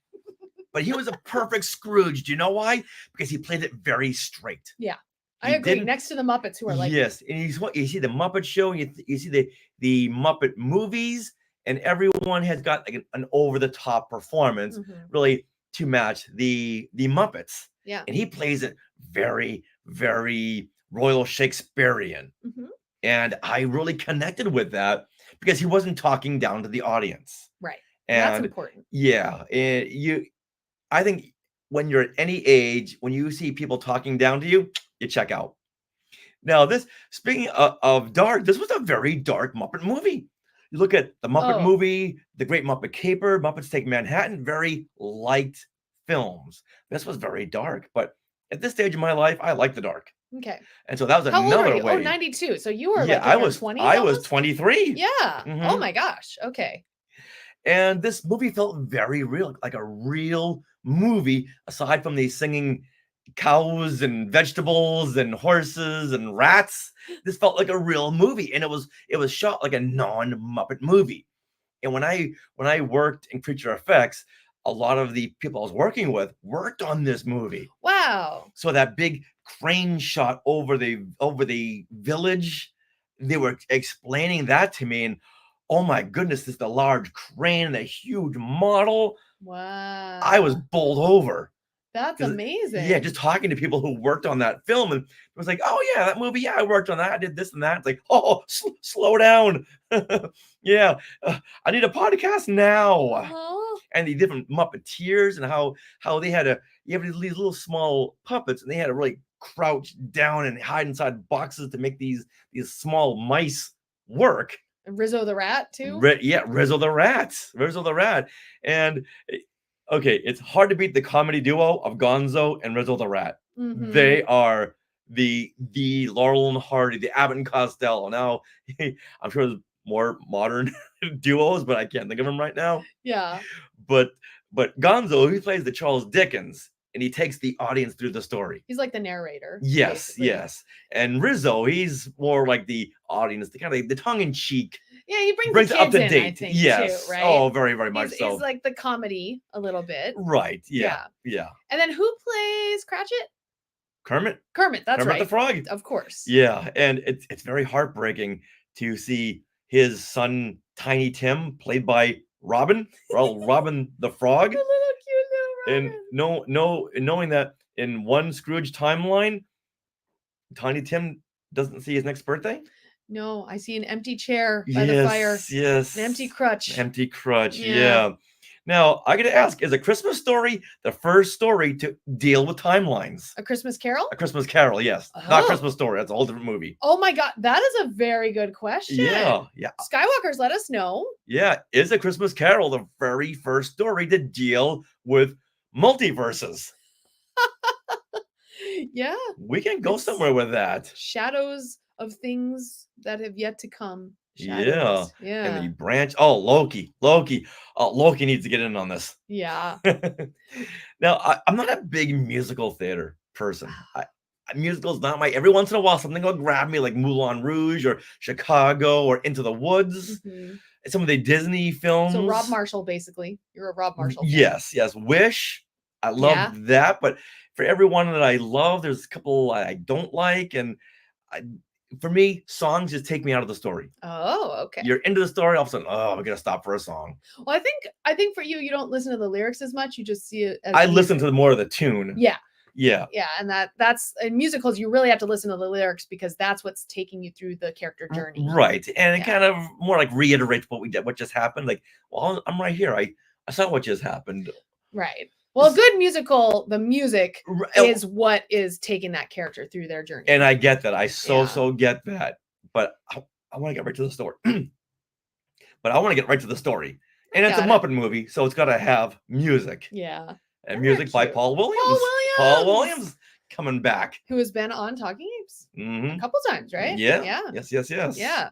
But he was a perfect Scrooge. Do you know why? Because he played it very straight. Yeah. I agree. Next to the Muppets, who are like, yes, and you see the Muppet Show, you see the Muppet movies, and everyone has got like an over the top performance, really to match the Muppets. Yeah, and he plays it very, very Royal Shakespearean, and I really connected with that because he wasn't talking down to the audience. Right, and that's important. Yeah, and I think when you're at any age, when you see people talking down to you, you check out. Now, speaking of dark, this was a very dark Muppet movie. You look at the Muppet movie, The Great Muppet Caper, Muppets Take Manhattan, very light films. This was very dark, but at this stage of my life, I like the dark. Okay. And so that was How another old are you? way. Oh, 92. So you were yeah, like in your 20s? I was 23. Yeah. Oh my gosh. Okay. And this movie felt very real, like a real movie, aside from the singing cows and vegetables and horses and rats. This felt like a real movie, and it was shot like a non-Muppet movie. And when I worked in creature effects, a lot of the people I was working with worked on this movie. Wow. So that big crane shot over the village, they were explaining that to me, and oh my goodness, this is the large crane and a huge model. Wow. I was bowled over. That's amazing. Yeah, just talking to people who worked on that film, and it was like, oh yeah, that movie, yeah, I worked on that, I did this and that. It's like, oh, slow down. Yeah, I need a podcast now. And the different Muppeteers and how they had you have these little small puppets, and they had to really crouch down and hide inside boxes to make these small mice work. Rizzo the Rat too? Yeah, Rizzo the Rat. And okay, it's hard to beat the comedy duo of Gonzo and Rizzo the Rat. They are the Laurel and Hardy, the Abbott and Costello. Now, I'm sure there's more modern duos, but I can't think of them right now. Yeah. But Gonzo, he plays the Charles Dickens, and he takes the audience through the story. He's like the narrator. Yes, basically. yes. And Rizzo, he's more like the audience, the kind of the tongue-in-cheek. Yeah, he brings the kids up to date. I think, yes. too, right? Oh, very, very much so. He's like the comedy a little bit. Right. Yeah. And then who plays Cratchit? Kermit. That's Kermit right. the Frog. Of course. Yeah, and it's very heartbreaking to see his son Tiny Tim, played by Robin the Frog. The little cute little Robin. And knowing that in one Scrooge timeline, Tiny Tim doesn't see his next birthday. No, I see an empty chair by the fire. Yes. An empty crutch. Empty crutch. Yeah. Now, I got to ask, is A Christmas Story the first story to deal with timelines? A Christmas Carol? A Christmas Carol, yes. Not Christmas Story. That's a whole different movie. Oh my God. That is a very good question. Yeah. Skywalkers, let us know. Yeah. Is A Christmas Carol the very first story to deal with multiverses? Yeah. We can go somewhere with that. Shadows of things that have yet to come. Shadows. Yeah. And the branch. Oh, Loki. Loki needs to get in on this. Yeah. Now, I'm not a big musical theater person. Musicals not my. Every once in a while, something will grab me, like Moulin Rouge or Chicago or Into the Woods. Some of the Disney films. So Rob Marshall, basically, you're a Rob Marshall fan. Yes. Wish. I love that, but for everyone that I love, there's a couple I don't like, and for me, songs just take me out of the story. Oh, okay. You're into the story, all of a sudden, we're gonna stop for a song. Well, I think for you don't listen to the lyrics as much. You just see it as I listen to more of the tune. Yeah. Yeah. Yeah. And that's in musicals, you really have to listen to the lyrics because that's what's taking you through the character journey. Right. And it kind of more like reiterates what just happened. Like, well, I'm right here. I saw what just happened. Right. Well, a good musical, the music is what is taking that character through their journey. And I get that. I so get that. But I want to get right to the story. And it's a Muppet movie, so it's got to have music. Yeah. And music by Paul Williams. Paul Williams coming back. Who has been on Talking Apes a couple times, right? Yeah. Yes. Yeah.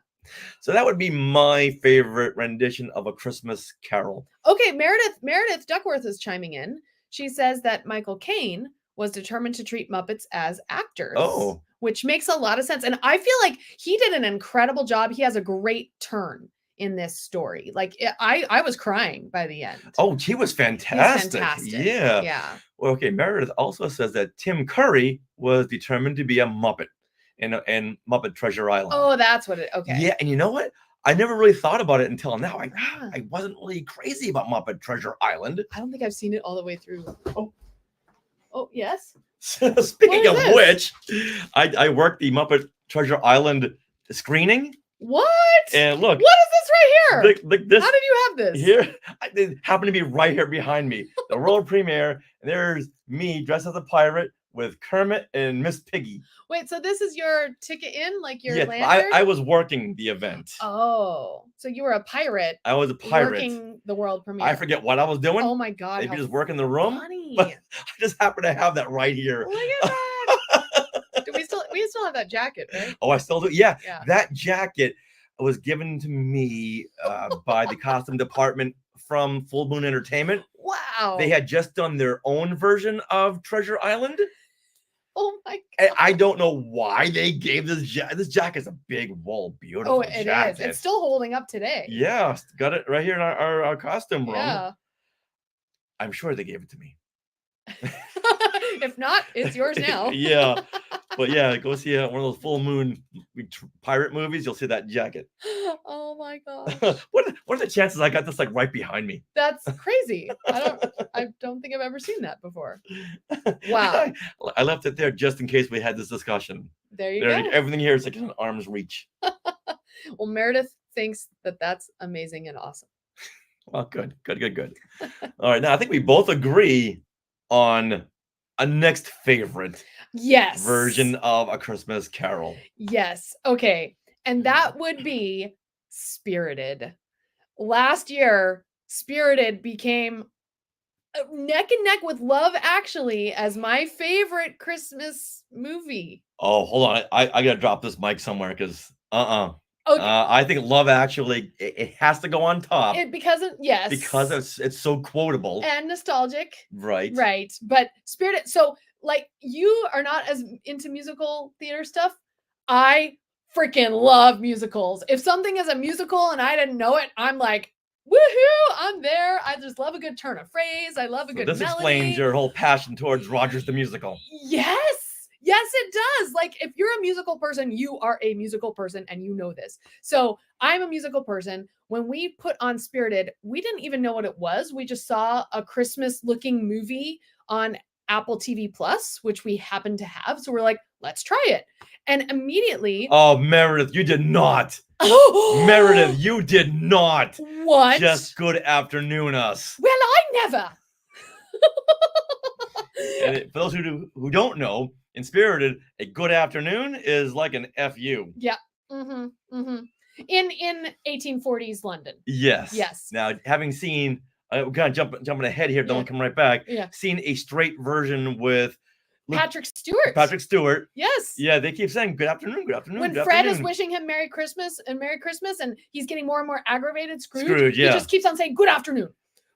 So that would be my favorite rendition of A Christmas Carol. Okay, Meredith Duckworth is chiming in. She says that Michael Caine was determined to treat Muppets as actors. Oh. Which makes a lot of sense. And I feel like he did an incredible job. He has a great turn in this story. Like I was crying by the end. Oh, he was He's fantastic. fantastic. Yeah. Yeah. Well, okay, Meredith also says that Tim Curry was determined to be a Muppet in Muppet Treasure Island. Oh, that's what it. Okay. Yeah, and you know what? I never really thought about it until now. Yeah. I wasn't really crazy about Muppet Treasure Island. I don't think I've seen it all the way through. Oh, yes. Speaking What of is which, I worked the Muppet Treasure Island screening, What? and look, What is this right here? look this How did you have this? here. It happened to be right here behind me, the world premiere. And there's me dressed as a pirate with Kermit and Miss Piggy. Wait, so this is your ticket in, like your Yes, lantern? I was working the event. Oh, so you were a pirate I was a pirate. working the world premiere. I forget what I was doing. Oh my god! Maybe how just working the room. funny. But I just happen to have that right here. Look at that. Do we still have that jacket, right? Oh, I still do. Yeah, Yeah. that jacket was given to me by the costume department from Full Moon Entertainment. Wow. They had just done their own version of Treasure Island. Oh my And god. I don't know why they gave this jacket. This jacket's a big, wool, beautiful Oh, it jacket. is. It's still holding up today. Yeah, got it right here in our costume room. Yeah. I'm sure they gave it to me. If not, it's yours now. Yeah, but yeah, go see one of those full moon pirate movies. You'll see that jacket. Oh my god. what are the chances I got this like right behind me? That's crazy. I don't think I've ever seen that before. Wow. I left it there just in case we had this discussion. There you go. Everything here is like an arm's reach. Well, Meredith thinks that that's amazing and awesome. Well, good. All right, now I think we both agree on a next favorite Yes. version of A Christmas Carol. Yes. Okay. And that would be Spirited. Last year, Spirited became neck and neck with Love Actually as my favorite Christmas movie. Oh, hold on. I gotta drop this mic somewhere because Okay. I think Love Actually it has to go on top because it's so quotable. and nostalgic. Right. Right. But Spirited, so like you are not as into musical theater stuff. I freaking love musicals. If something is a musical and I didn't know it, I'm like, woohoo, I'm there. I just love a good turn of phrase. I love a So good this melody. explains your whole passion towards Rogers the Musical. Yes. Yes, it does. Like if you're a musical person, you are a musical person and you know this. So I'm a musical person. When we put on Spirited, we didn't even know what it was. We just saw a Christmas looking movie on Apple TV Plus, which we happen to have. So we're like, let's try it. And immediately. Oh, Meredith, you did not. Meredith, you did not. What? Just good afternoon us. Well, I never. And for those who don't know, in Spirited, a good afternoon is like an FU. Yeah. Mm-hmm. Mm-hmm. In 1840s London. Yes. Yes. Now, having seen, I'm kind of jumping ahead here, don't come right back. Yeah. Seen a straight version with Patrick Stewart. Patrick Stewart. Yes. Yeah, they keep saying good afternoon, good afternoon. When good Fred afternoon. is wishing him Merry Christmas, and he's getting more and more aggravated, Scrooge, yeah. he just keeps on saying, good afternoon,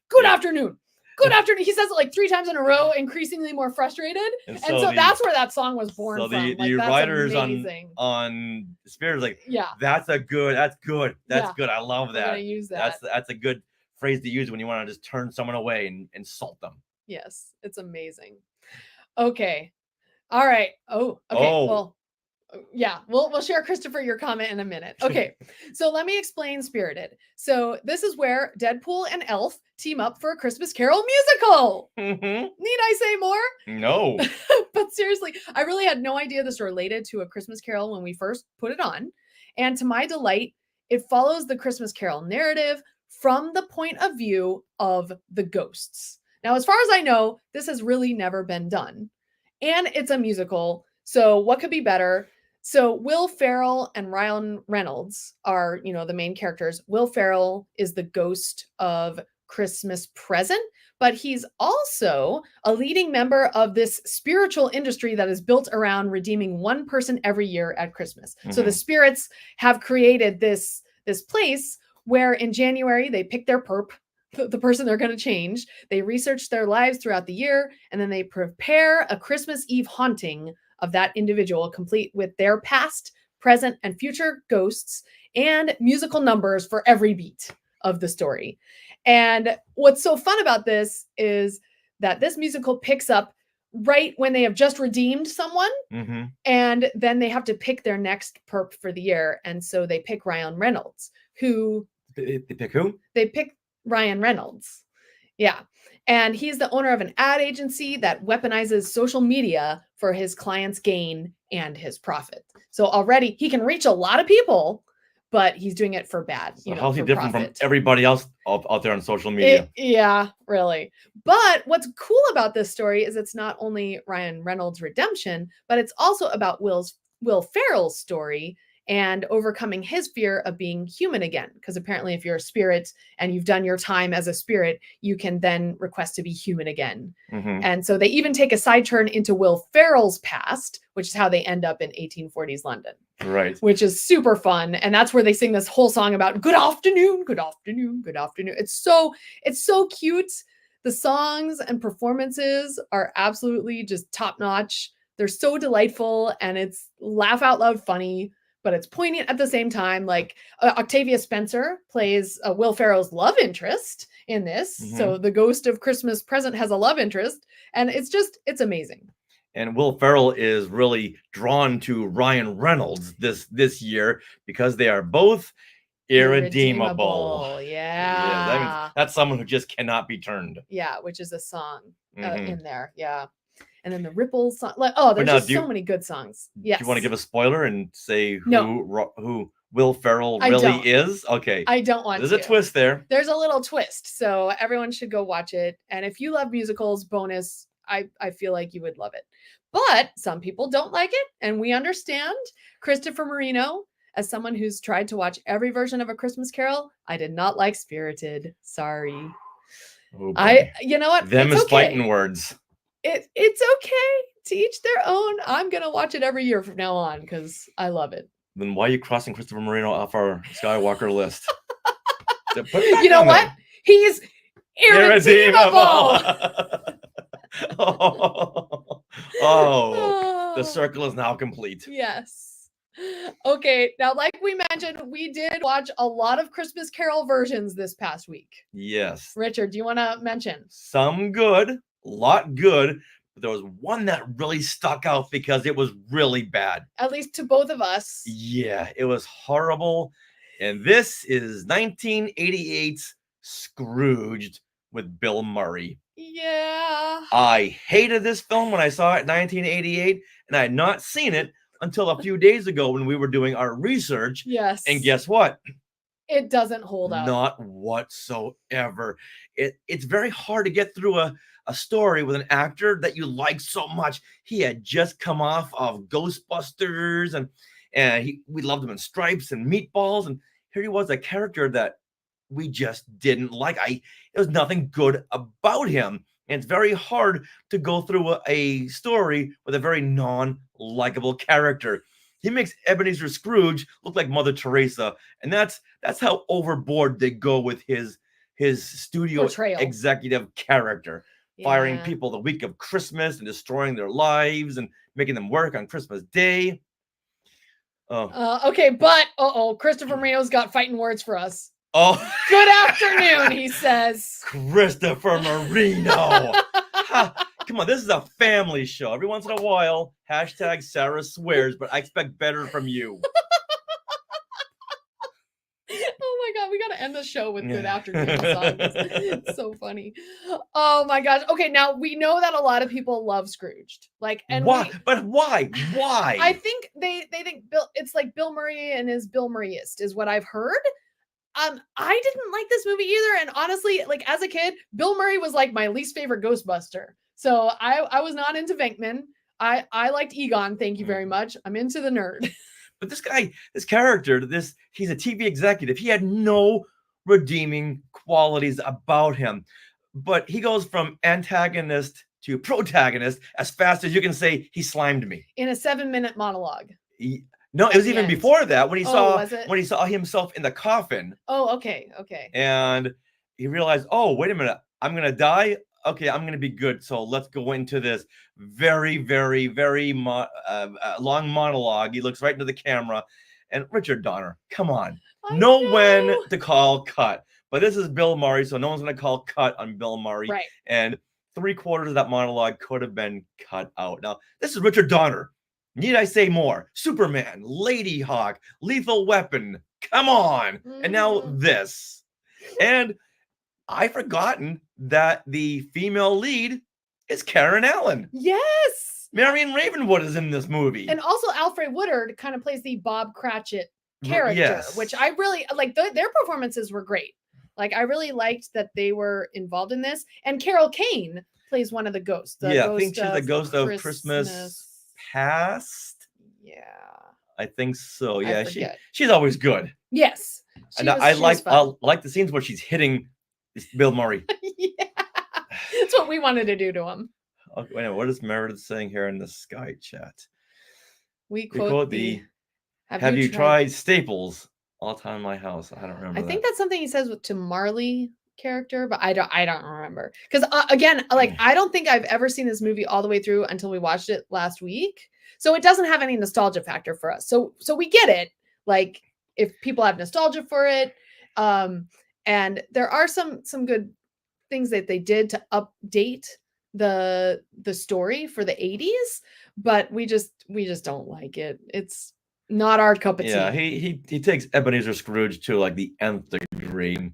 good afternoon, good afternoon. He says it like 3 times in a row, increasingly more frustrated. And so that's where that song was born so from. the That's writers amazing. on Spirit is like, Yeah. that's good. That's Yeah. good. I love I'm that. gonna use that. That's a good phrase to use when you want to just turn someone away and insult them. Yes, it's amazing. Okay. All right. Oh, okay. Oh. Well, yeah, we'll share, Christopher, your comment in a minute. Okay. So let me explain Spirited. So this is where Deadpool and Elf team up for a Christmas Carol musical. Mhm. Need I say more? No. But seriously, I really had no idea this related to A Christmas Carol when we first put it on. And to my delight, it follows the Christmas Carol narrative from the point of view of the ghosts. Now, as far as I know, this has really never been done. And it's a musical. So what could be better? So Will Ferrell and Ryan Reynolds are, the main characters. Will Ferrell is the ghost of Christmas Present, but he's also a leading member of this spiritual industry that is built around redeeming one person every year at Christmas. So the spirits have created this place where in January they pick their perp, the person they're going to change. They research their lives throughout the year, and then they prepare a Christmas Eve haunting of that individual, complete with their past, present, and future ghosts and musical numbers for every beat of the story. And what's so fun about this is that this musical picks up right when they have just redeemed someone, and then they have to pick their next perp for the year. And so they pick Ryan Reynolds, who... They pick who? They pick Ryan Reynolds. Yeah. And he's the owner of an ad agency that weaponizes social media for his clients' gain and his profit. So already he can reach a lot of people, but he's doing it for bad. So how's he different from everybody else out there on social media? Yeah, really. But what's cool about this story is it's not only Ryan Reynolds' redemption, but it's also about Will Ferrell's story and overcoming his fear of being human again. Because apparently if you're a spirit and you've done your time as a spirit, you can then request to be human again. And so they even take a side turn into Will Ferrell's past, which is how they end up in 1840s London. Right. Which is super fun. And that's where they sing this whole song about good afternoon, good afternoon, good afternoon. It's so cute. The songs and performances are absolutely just top notch. They're so delightful, and it's laugh out loud funny, but it's poignant at the same time. Like Octavia Spencer plays Will Ferrell's love interest in this. So the ghost of Christmas Present has a love interest, and it's amazing. And Will Ferrell is really drawn to Ryan Reynolds this year because they are both irredeemable. Yeah. That means that's someone who just cannot be turned. Yeah, which is a song in there. Yeah. And then the Ripples song. There's so many good songs. Yes. Do you want to give a spoiler and say who Will Ferrell really is? Okay. I don't want to. There's a twist there. There's a little twist. So everyone should go watch it. And if you love musicals, bonus, I feel like you would love it. But some people don't like it, and we understand. Christopher Marino, as someone who's tried to watch every version of A Christmas Carol, I did not like Spirited. Sorry. Oh, you know what? Them is fighting words. It's okay, to each their own. I'm gonna watch it every year from now on because I love it. Then why are you crossing Christopher Marino off our Skywalker list? You know what? He's irredeemable. The circle is now complete. Yes. Okay, now like we mentioned, we did watch a lot of Christmas Carol versions this past week. Yes. Richard, do you want to mention? Some good, a lot good, but there was one that really stuck out because it was really bad. At least to both of us. Yeah, it was horrible. And this is 1988's Scrooged with Bill Murray. Yeah. I hated this film when I saw it in 1988, and I had not seen it until a few days ago when we were doing our research. Yes. And guess what? It doesn't hold up. Not whatsoever. It's very hard to get through a story with an actor that you like so much. He had just come off of Ghostbusters, and we loved him in Stripes and Meatballs, and here he was, a character that we just didn't like. There was nothing good about him. And it's very hard to go through a story with a very non-likable character. He makes Ebenezer Scrooge look like Mother Teresa, and that's how overboard they go with his studio portrayal. Executive character, firing people the week of Christmas and destroying their lives and making them work on Christmas Day. Okay, but Christopher Marino's got fighting words for us. Oh, good afternoon, he says. Christopher Marino. Come on, this is a family show. Every once in a while, hashtag Sarah swears, but I expect better from you. Oh my God, we got to end the show with good afternoon songs. It's so funny. Oh my gosh. Okay, now we know that a lot of people love Scrooged. Why? But why? Why? I think they think it's like Bill Murray and his Bill Murrayist is what I've heard. I didn't like this movie either, and honestly, like as a kid, Bill Murray was like my least favorite Ghostbuster. So I was not into Venkman. I liked Egon, thank you very much. I'm into the nerd. But this guy, this character, he's a TV executive. He had no redeeming qualities about him. But he goes from antagonist to protagonist as fast as you can say he slimed me. In a 7-minute monologue. No, it was even end. before that when he Was it? when he saw himself in the coffin. Oh, okay. And he realized, oh, wait a minute, I'm gonna die. Okay, I'm gonna be good. So let's go into this very, very, very long monologue. He looks right into the camera, and Richard Donner, come on, know when to call cut. But this is Bill Murray, so no one's gonna call cut on Bill Murray. Right. And 3/4 of that monologue could have been cut out. Now, this is Richard Donner. Need I say more? Superman, Lady Hawk, Lethal Weapon. Come on. And now this. And I've forgotten that the female lead is Karen Allen. Yes. Marion Ravenwood is in this movie. And also Alfred Woodard kind of plays the Bob Cratchit character, which I really like. Their performances were great. Like, I really liked that they were involved in this. And Carol Kane plays one of the ghosts. I think she's the ghost of Christmas Past. Yeah, I think so. Yeah, she's always good. Yes, and I like the scenes where she's hitting Bill Murray. Yeah, that's what we wanted to do to him. Okay, wait a minute, what is Meredith saying here in the Sky chat? We quote the Have you tried Staples? All time in my house. I don't remember. I think that's something he says to Marley character, but I don't remember, because again, like, I don't think I've ever seen this movie all the way through until we watched it last week, so it doesn't have any nostalgia factor for us. So we get it, like, if people have nostalgia for it, and there are some good things that they did to update the story for the 80s, but we just don't like it. It's not our cup of tea. Yeah, he takes Ebenezer Scrooge to like the nth degree.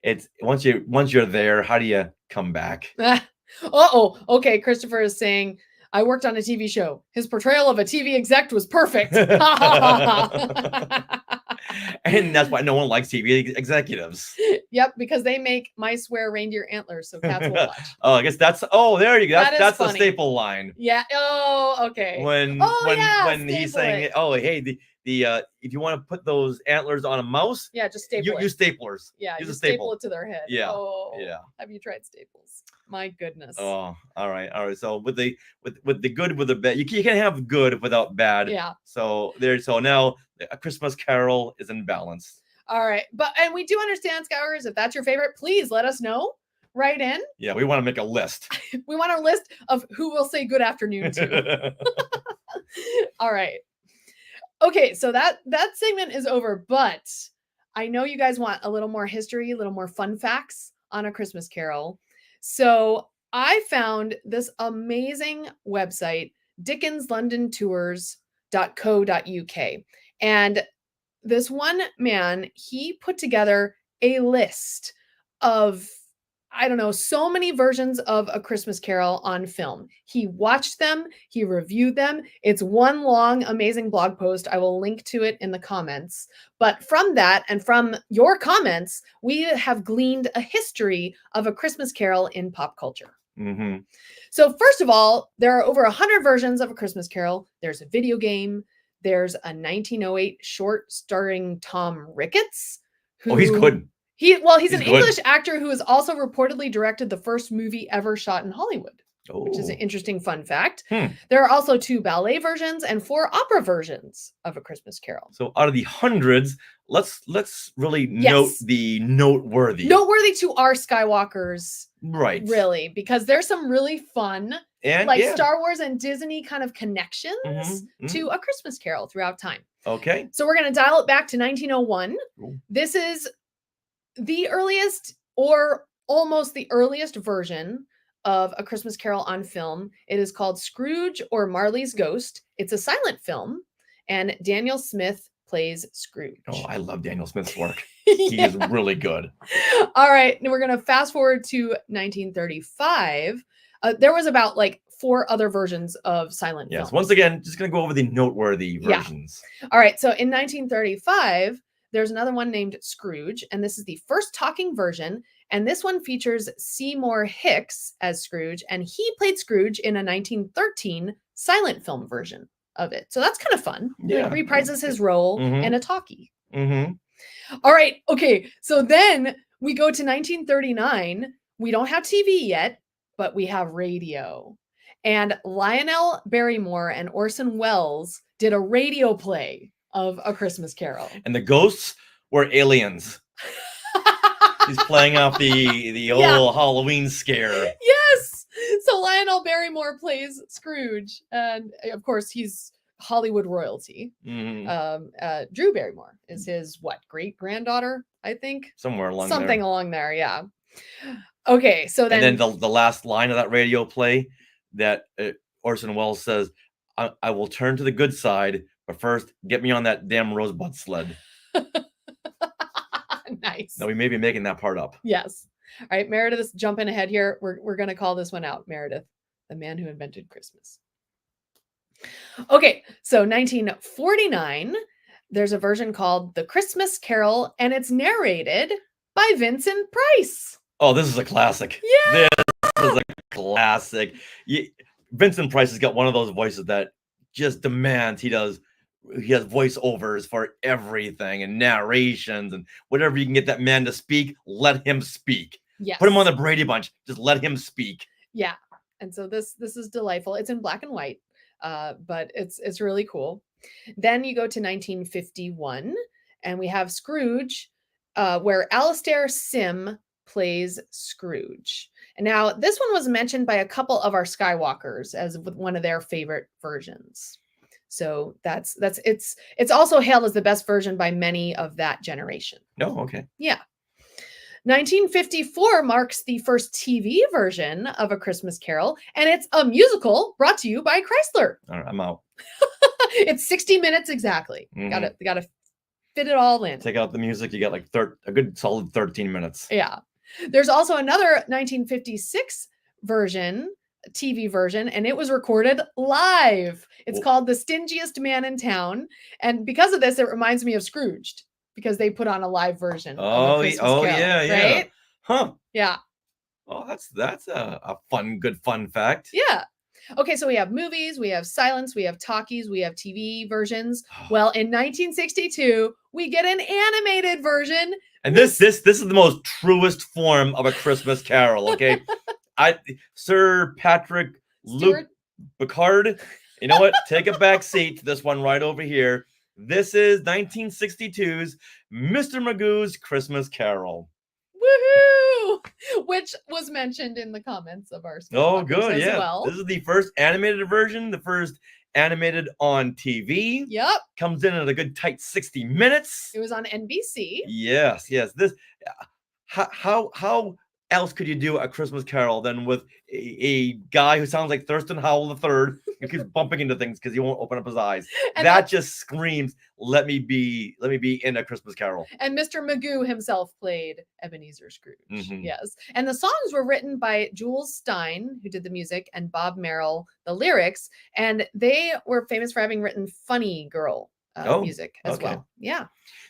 It's once you're there, how do you come back? Okay. Christopher is saying, I worked on a TV show. His portrayal of a TV exec was perfect. And that's why no one likes TV executives. Yep, because they make mice wear reindeer antlers so cats will watch. Oh, I guess that's. Oh, there you go. That's the staple line. Yeah. Oh, okay. When he's saying, "Oh, hey, the if you want to put those antlers on a mouse, yeah, just staple it. Use staplers. Yeah, use a staple it to their head. Yeah. Oh, yeah. Have you tried Staples? My goodness. Oh, all right. So with the good with the bad, you can't have good without bad. Yeah. So now A Christmas Carol is in balance. All right, and we do understand, Scourers. If that's your favorite, please let us know. Write in. Yeah, we want to make a list. We want a list of who will say good afternoon to. All right. Okay, so that segment is over, but I know you guys want a little more history, a little more fun facts on A Christmas Carol. So I found this amazing website, DickensLondonTours.co.uk. And this one man, he put together a list of, I don't know, so many versions of A Christmas Carol on film. He watched them, he reviewed them. It's one long, amazing blog post. I will link to it in the comments. But from that and from your comments, we have gleaned a history of A Christmas Carol in pop culture. Mm-hmm. So first of all, there are over 100 versions of A Christmas Carol. There's a video game. There's a 1908 short starring Tom Ricketts. He's good. He's an English actor who has also reportedly directed the first movie ever shot in Hollywood, which is an interesting fun fact. There are also 2 ballet versions and 4 opera versions of A Christmas Carol. So out of the hundreds, let's really note the noteworthy. Noteworthy to our Skywalkers. Right. Really, because there's some really fun and Star Wars and Disney kind of connections to A Christmas Carol throughout time. Okay. So we're going to dial it back to 1901. Cool. This is the earliest or almost the earliest version of A Christmas Carol on film. It is called Scrooge or Marley's Ghost. It's a silent film, and Daniel Smith plays Scrooge. Oh, I love Daniel Smith's work. He is really good. All right. Now we're going to fast forward to 1935. There was about 4 other versions of silent films. Yes. Once again, just going to go over the noteworthy versions. Yeah. All right. So in 1935, there's another one named Scrooge, and this is the first talking version. And this one features Seymour Hicks as Scrooge, and he played Scrooge in a 1913 silent film version of it. So that's kind of fun. Yeah. He reprises his role in a talkie. Mm-hmm. All right. Okay. So then we go to 1939. We don't have TV yet, but we have radio. And Lionel Barrymore and Orson Welles did a radio play of A Christmas Carol. And the ghosts were aliens. He's playing off the old Halloween scare. Yes. So Lionel Barrymore plays Scrooge, and of course he's Hollywood royalty. Mhm. Drew Barrymore is his great granddaughter, I think. Somewhere along Something there. along there, yeah. Okay, so then And then the last line of that radio play that Orson Welles says, I will turn to the good side, but first get me on that damn rosebud sled. Nice. Now we may be making that part up. Yes. All right, Meredith is jumping ahead here. We're going to call this one out. Meredith, the man who invented Christmas. Okay, so 1949, there's a version called The Christmas Carol, and it's narrated by Vincent Price. Oh, this is a classic. Yeah. This is a classic. Vincent Price has got one of those voices that just demands he has voiceovers for everything and narrations and whatever you can get that man to speak, let him speak. Yes. Put him on the Brady Bunch, just let him speak. Yeah. And so this is delightful. It's in black and white, but it's really cool. Then you go to 1951, and we have Scrooge, where Alastair Sim plays Scrooge. And now this one was mentioned by a couple of our Skywalkers as one of their favorite versions. So it's also hailed as the best version by many of that generation. Oh, okay. Yeah. 1954 marks the first TV version of A Christmas Carol, and it's a musical brought to you by Chrysler. All right, I'm out. It's 60 minutes exactly. Mhm. Gotta fit it all in. Take out the music, you got like a good solid 13 minutes. Yeah. There's also another 1956 version, TV version, and it was recorded live. It's called The Stingiest Man in Town. And because of this, it reminds me of Scrooged, because they put on a live version. Oh, Carol, yeah. Right? Huh. Yeah. Oh, that's a good fun fact. Yeah. Okay, so we have movies, we have silence, we have talkies, we have TV versions. Well, in 1962, we get an animated version. And this is the most truest form of A Christmas Carol, okay? Sir Patrick Luke Picard, you know what? Take a back seat to this one right over here. This is 1962's Mr. Magoo's Christmas Carol. Woohoo! Which was mentioned in the comments of our Oh, good, as yeah. well. This is the first animated version, the first animated on TV. Yep. Comes in at a good tight 60 minutes. It was on NBC. Yes. This how else could you do A Christmas Carol than with a guy who sounds like Thurston Howell III who keeps bumping into things because he won't open up his eyes? And that just screams, let me be in A Christmas Carol. And Mr. Magoo himself played Ebenezer Scrooge. Mhm. Yes. And the songs were written by Jules Stein, who did the music, and Bob Merrill, the lyrics. And they were famous for having written Funny Girl music as well. Yeah.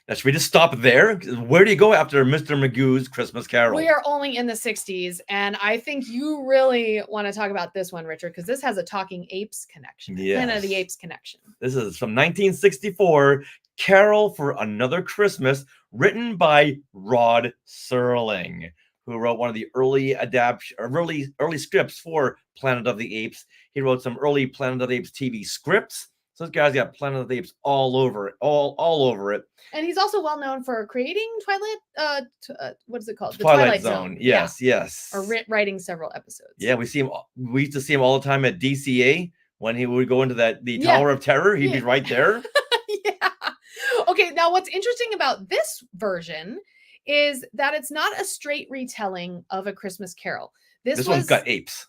Now, should we just stop there? Where do you go after Mr. Magoo's Christmas Carol? We are only in the 60s, and I think you really want to talk about this one, Richard, because this has a Talking Apes connection. Planet of the Apes connection. This is from 1964, Carol for Another Christmas, written by Rod Serling, who wrote one of the early scripts for Planet of the Apes. He wrote some early Planet of the Apes TV scripts. So this guy's got Planet of the Apes all over it. And he's also well known for creating Twilight. What is it called? The Twilight Zone. Yes. Or writing several episodes. Yeah, we used to see him all the time at DCA when he would go into the Tower of Terror. He'd be right there. Yeah. Okay. Now, what's interesting about this version is that it's not a straight retelling of A Christmas Carol. This one's got apes.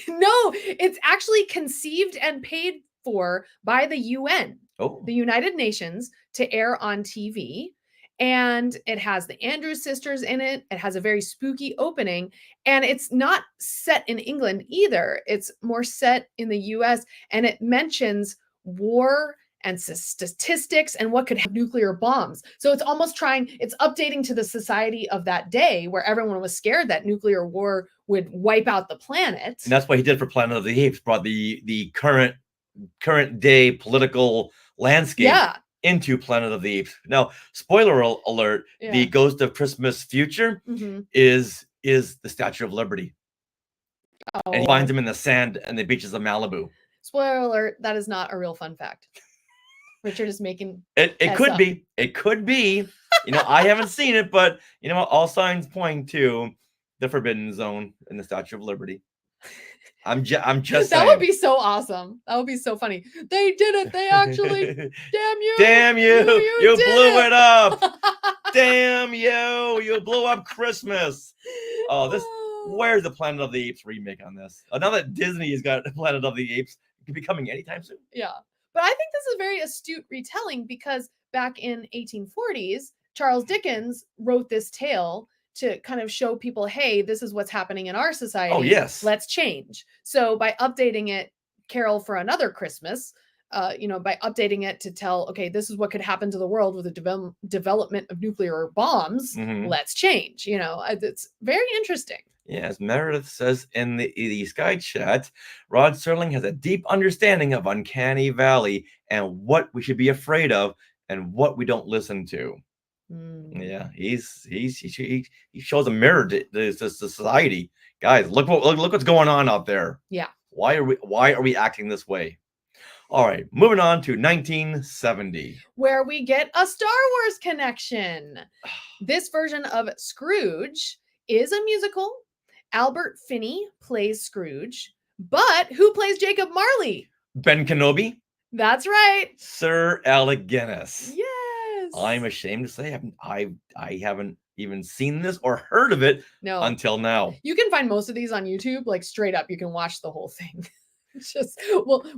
No, it's actually conceived and paid for by the UN, the United Nations, to air on TV. And it has the Andrews sisters in it. It has a very spooky opening. And it's not set in England either. It's more set in the US. And it mentions war and statistics and what could have nuclear bombs. So it's almost it's updating to the society of that day, where everyone was scared that nuclear war would wipe out the planet. And that's what he did for Planet of the Apes, brought the current day political landscape into Planet of the Apes. Now, spoiler alert: Yeah. the Ghost of Christmas Future is the Statue of Liberty, and he finds him in the sand and the beaches of Malibu. Spoiler alert: that is not a real fun fact. Richard is making it could up. be. It could be. You know, I haven't seen it, but you know, all signs point to the Forbidden Zone in the Statue of Liberty. I'm just that saying. would be so awesome. That would be so funny. They did it. They actually. Damn you! Damn you! You blew it up. up. Damn you! You blew up Christmas. Oh, this. Where's the Planet of the Apes remake on this? Now that Disney has got Planet of the Apes, it could be coming anytime soon. Yeah, but I think this is a very astute retelling because back in 1840s, Charles Dickens wrote this tale to kind of show people, hey, this is what's happening in our society. Oh, yes. Let's change. So by updating it, Carol for Another Christmas, by updating it to tell, okay, this is what could happen to the world with the development of nuclear bombs. Let's change. It's very interesting. Yeah, as Meredith says in the Sky Chat, Rod Serling has a deep understanding of Uncanny Valley and what we should be afraid of and what we don't listen to. Yeah, he shows a mirror to the society. Guys, look what's going on out there. Yeah. Why are we acting this way? All right, moving on to 1970, where we get a Star Wars connection. This version of Scrooge is a musical. Albert Finney plays Scrooge, but who plays Jacob Marley? Ben Kenobi. That's right, Sir Alec Guinness. Yes. I'm ashamed to say I haven't even seen this or heard of it until now. You can find most of these on YouTube, like straight up. You can watch the whole thing.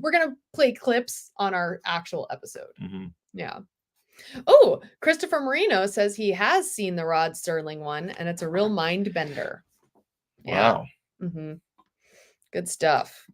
We're gonna play clips on our actual episode. Yeah. Oh, Christopher Marino says he has seen the Rod Serling one, and it's a real mind bender. Wow. Yeah. Good stuff.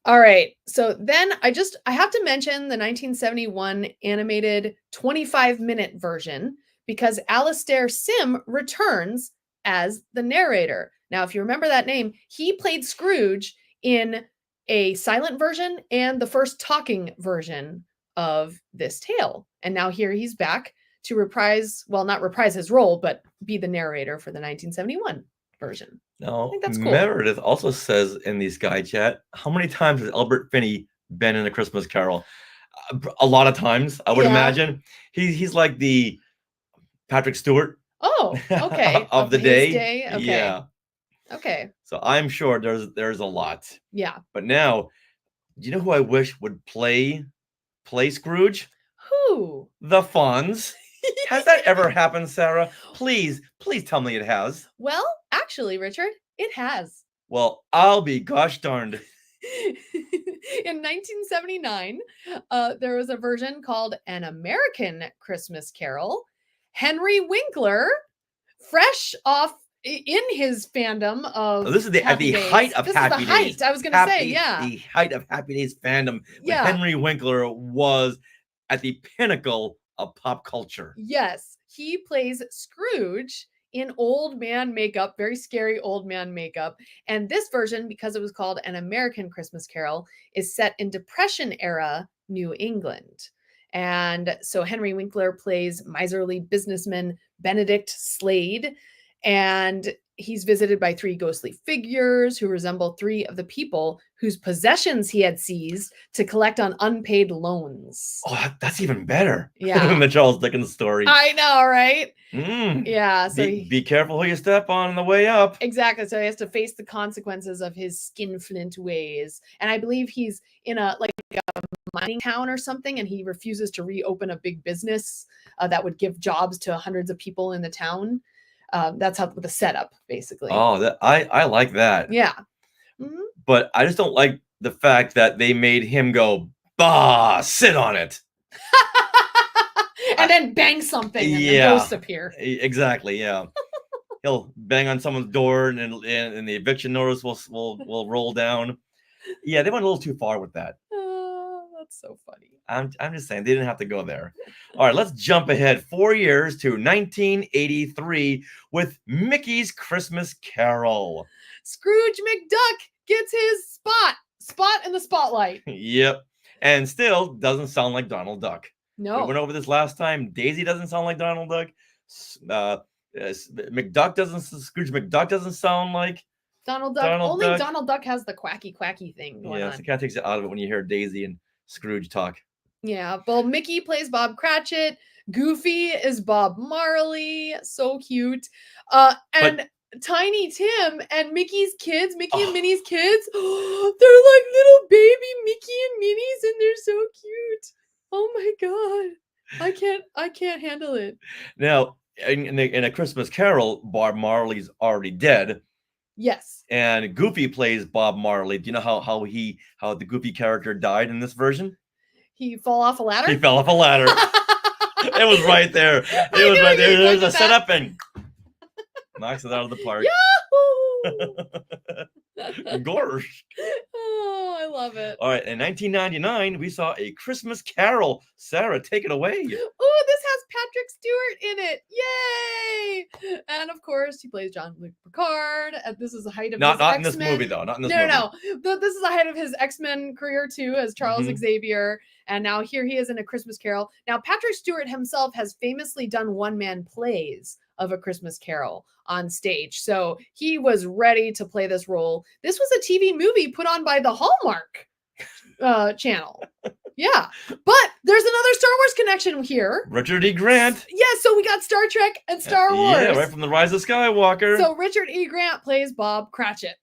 All right. So then I have to mention the 1971 animated 25-minute version because Alastair Sim returns as the narrator. Now, if you remember that name, he played Scrooge in a silent version and the first talking version of this tale. And now here he's back to not reprise his role, but be the narrator for the 1971 version. No, I think that's cool. Meredith also says in the Sky Chat, how many times has Albert Finney been in A Christmas Carol? A lot of times, I would imagine. He's like the Patrick Stewart. Oh, okay. of the day. Okay. Yeah. Okay. So I'm sure there's a lot. Yeah. But now, do you know who I wish would play Scrooge? Who? The Fonz. Has that ever happened, Sarah? Please tell me it has. Well, actually, Richard, it has. Well, I'll be gosh darned. In 1979, there was a version called An American Christmas Carol. Henry Winkler, fresh off in his fandom of this is at the height of Happy Days. I was going to say, yeah. The height of Happy Days fandom. Yeah. Henry Winkler was at the pinnacle of pop culture. Yes. He plays Scrooge in old man makeup, very scary old man makeup. And this version, because it was called An American Christmas Carol, is set in Depression era New England. And so Henry Winkler plays miserly businessman Benedict Slade, and he's visited by three ghostly figures who resemble three of the people whose possessions he had seized to collect on unpaid loans. Oh, that's even better. Yeah. Than the Charles Dickens story. I know, right? Yeah. So be careful who you step on the way up. Exactly. So he has to face the consequences of his skinflint ways. And I believe he's in a mining town or something, and he refuses to reopen a big business that would give jobs to hundreds of people in the town. That's how the setup, basically. Oh, I like that. Yeah. But I just don't like the fact that they made him go, bah, sit on it. And then bang something and the ghosts appear. Exactly, yeah. He'll bang on someone's door and the eviction notice will roll down. Yeah, they went a little too far with that. That's so funny. I'm just saying, they didn't have to go there. All right, let's jump ahead 4 years to 1983 with Mickey's Christmas Carol. Scrooge McDuck gets his spot in the spotlight. Yep. And still doesn't sound like Donald Duck. We No. went over this last time. Daisy doesn't sound like Donald Duck. McDuck doesn't. Scrooge McDuck doesn't sound like Donald Duck. Donald Only Duck. Donald Duck has the quacky thing going Yeah, so on. it kind of takes it out of it when you hear Daisy and Scrooge talk. Yeah. Well, Mickey plays Bob Cratchit. Goofy is Bob Marley. So cute. And Tiny Tim and Mickey's kids, Mickey and Minnie's kids, they're like little baby Mickey and Minnie's, and they're so cute. Oh my god. I can't handle it. Now, in A Christmas Carol, Bob Marley's already dead. Yes. And Goofy plays Bob Marley. Do you know how the Goofy character died in this version? He fell off a ladder? He fell off a ladder. It was right there. It was right there. There's a setup and knocks it out of the park. Yahoo! Gorsh. Oh, I love it. All right. In 1999, we saw A Christmas Carol. Sarah, take it away. Oh, this has Patrick Stewart in it. Yay! And of course, he plays Jean-Luc Picard. This is the height of Not his in this X-Men. movie, though. Not in this movie. No. This is the height of his X-Men career, too, as Charles Mhm. Xavier. And now here he is in A Christmas Carol. Now, Patrick Stewart himself has famously done one-man plays of A Christmas Carol on stage. So he was ready to play this role. This was a TV movie put on by the Hallmark channel. Yeah. But there's another Star Wars connection here. Richard E. Grant. Yeah, so we got Star Trek and Star Wars. Yeah, right from The Rise of Skywalker. So Richard E. Grant plays Bob Cratchit.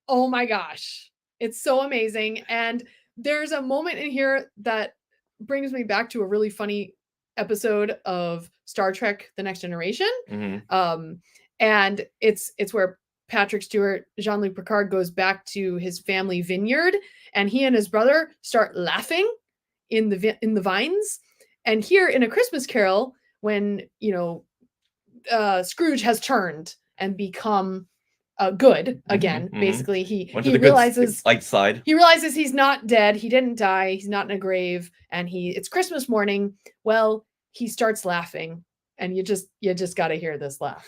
Oh my gosh. It's so amazing. And there's a moment in here that brings me back to a really funny episode of Star Trek The Next Generation. Mhm. And it's where Patrick Stewart, Jean-Luc Picard, goes back to his family vineyard, and he and his brother start laughing in the vines. And here in A Christmas Carol, when Scrooge has turned and become good again, mhm. basically he Went to the realizes light side. he realizes he's not dead, he didn't die, he's not in a grave, and it's Christmas morning. Well, he starts laughing, and you just got to hear this laugh.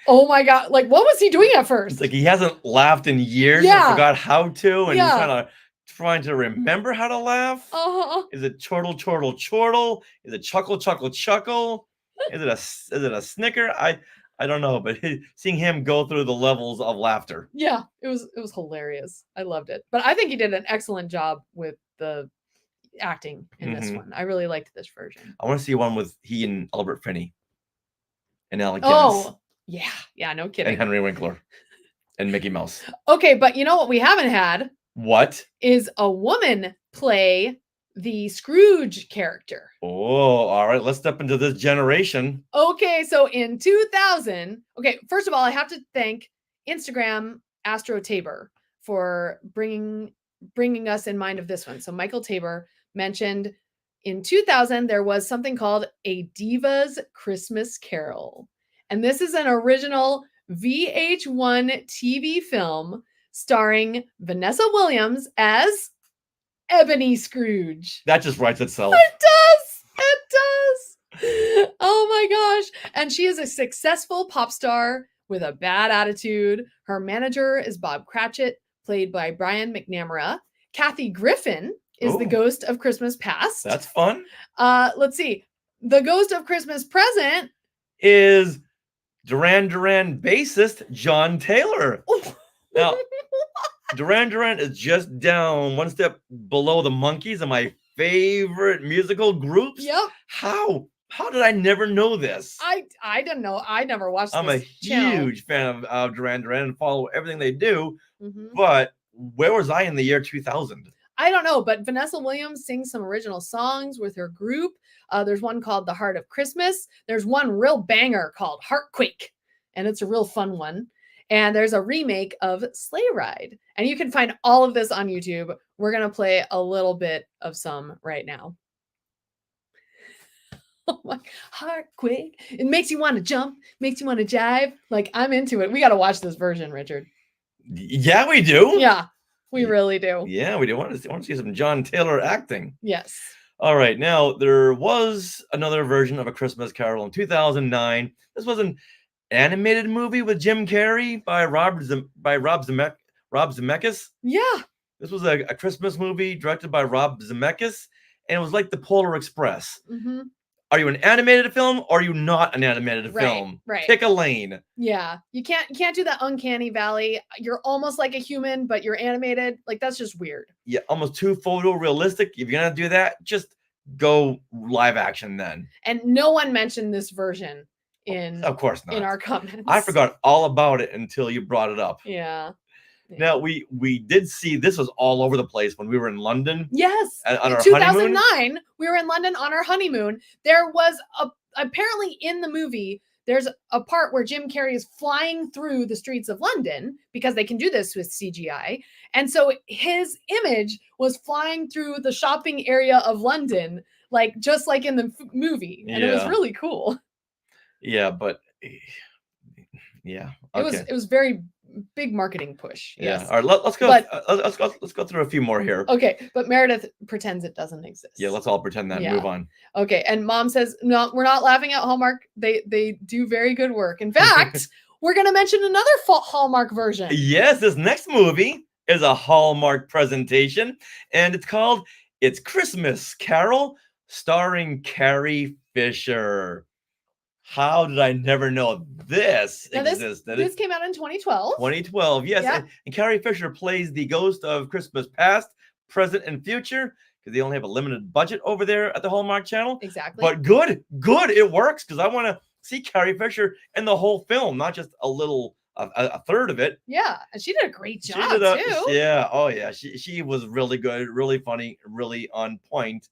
Oh my god, like what was he doing at first? It's like he hasn't laughed in years Yeah. and forgot how to, and Yeah. he's kind of trying to remember how to laugh. Uh-huh. Is it chortle, chortle, chortle? Is it chuckle, chuckle, chuckle? Is it a snicker? I don't know, but seeing him go through the levels of laughter. Yeah, it was hilarious. I loved it. But I think he did an excellent job with the acting in this Mhm. one. I really liked this version. I want to see one with he and Albert Finney and Alec Guinness Oh, yeah, no kidding. and Henry Winkler and Mickey Mouse. Okay, but you know what we haven't had What? is a woman play the Scrooge character. Oh, all right. Let's step into this generation. Okay, so in 2000, okay, first of all, I have to thank Instagram Astro Tabor for bringing us in mind of this one. So Michael Tabor mentioned in 2000 there was something called A Diva's Christmas Carol. And this is an original VH1 TV film starring Vanessa Williams as Ebony Scrooge. That just writes itself. It does. Oh my gosh. And she is a successful pop star with a bad attitude. Her manager is Bob Cratchit, played by Brian McNamara. Kathy Griffin is the Ooh. ghost of Christmas Past. That's fun. Let's see. The ghost of Christmas Present. Is Duran Duran bassist John Taylor. Now, Duran Duran is just down one step below the Monkees and my favorite musical groups. Yep. How did I never know this? I didn't know. I never watched I'm a this channel. huge fan of Duran Duran and follow everything they do. Mhm. But where was I in the year 2000? I don't know, but Vanessa Williams sings some original songs with her group. There's one called The Heart of Christmas. There's one real banger called Heartquake, and it's a real fun one. And there's a remake of Sleigh Ride. And you can find all of this on YouTube. We're going to play a little bit of some right now. Oh my, Heartquake. It makes you want to jump, makes you want to jive. Like, I'm into it. We got to watch this version, Richard. Yeah, we do. Yeah, we really do. Yeah, we do. Want to see some John Taylor acting. Yes. All right. Now, there was another version of A Christmas Carol in 2009. This was an animated movie with Jim Carrey by Rob Zemeckis. Yeah. This was a Christmas movie directed by Rob Zemeckis, and it was like the Polar Express. Mm-hmm. Are you an animated film or are you not an animated Right, film? right. Pick a lane. Yeah, you can't do that uncanny valley. You're almost like a human, but you're animated. Like that's just weird. Yeah, almost too photorealistic. If you're gonna do that, just go live action then. And no one mentioned this version in Of course not. in our comments. I forgot all about it until you brought it up. Yeah. Now we did see this was all over the place when we were in London. Yes. On In our 2009, honeymoon. we were in London on our honeymoon. There was apparently in the movie, there's a part where Jim Carrey is flying through the streets of London because they can do this with CGI. And so his image was flying through the shopping area of London, like just like in the movie. And it was Yeah. really cool. Yeah, but yeah, okay. It was very big marketing push. Yeah. Yes. All right, let's go. But- let's go through a few more here. Okay, but Meredith pretends it doesn't exist. Yeah, let's all pretend that. Yeah. Move on. Okay, and Mom says, "No, we're not laughing at Hallmark. They do very good work. In fact, we're going to mention another Hallmark version." Yes, this next movie is a Hallmark presentation, and it's called "It's Christmas Carol," starring Carrie Fisher. How did I never know this Now, existed? This came out in 2012. 2012, yes. Yeah. And Carrie Fisher plays the ghost of Christmas past, present, and future because they only have a limited budget over there at the Hallmark Channel. Exactly. But good, it works because I want to see Carrie Fisher in the whole film, not just a third of it. Yeah, and she did a great job too. Yeah, oh yeah, she was really good, really funny, really on point.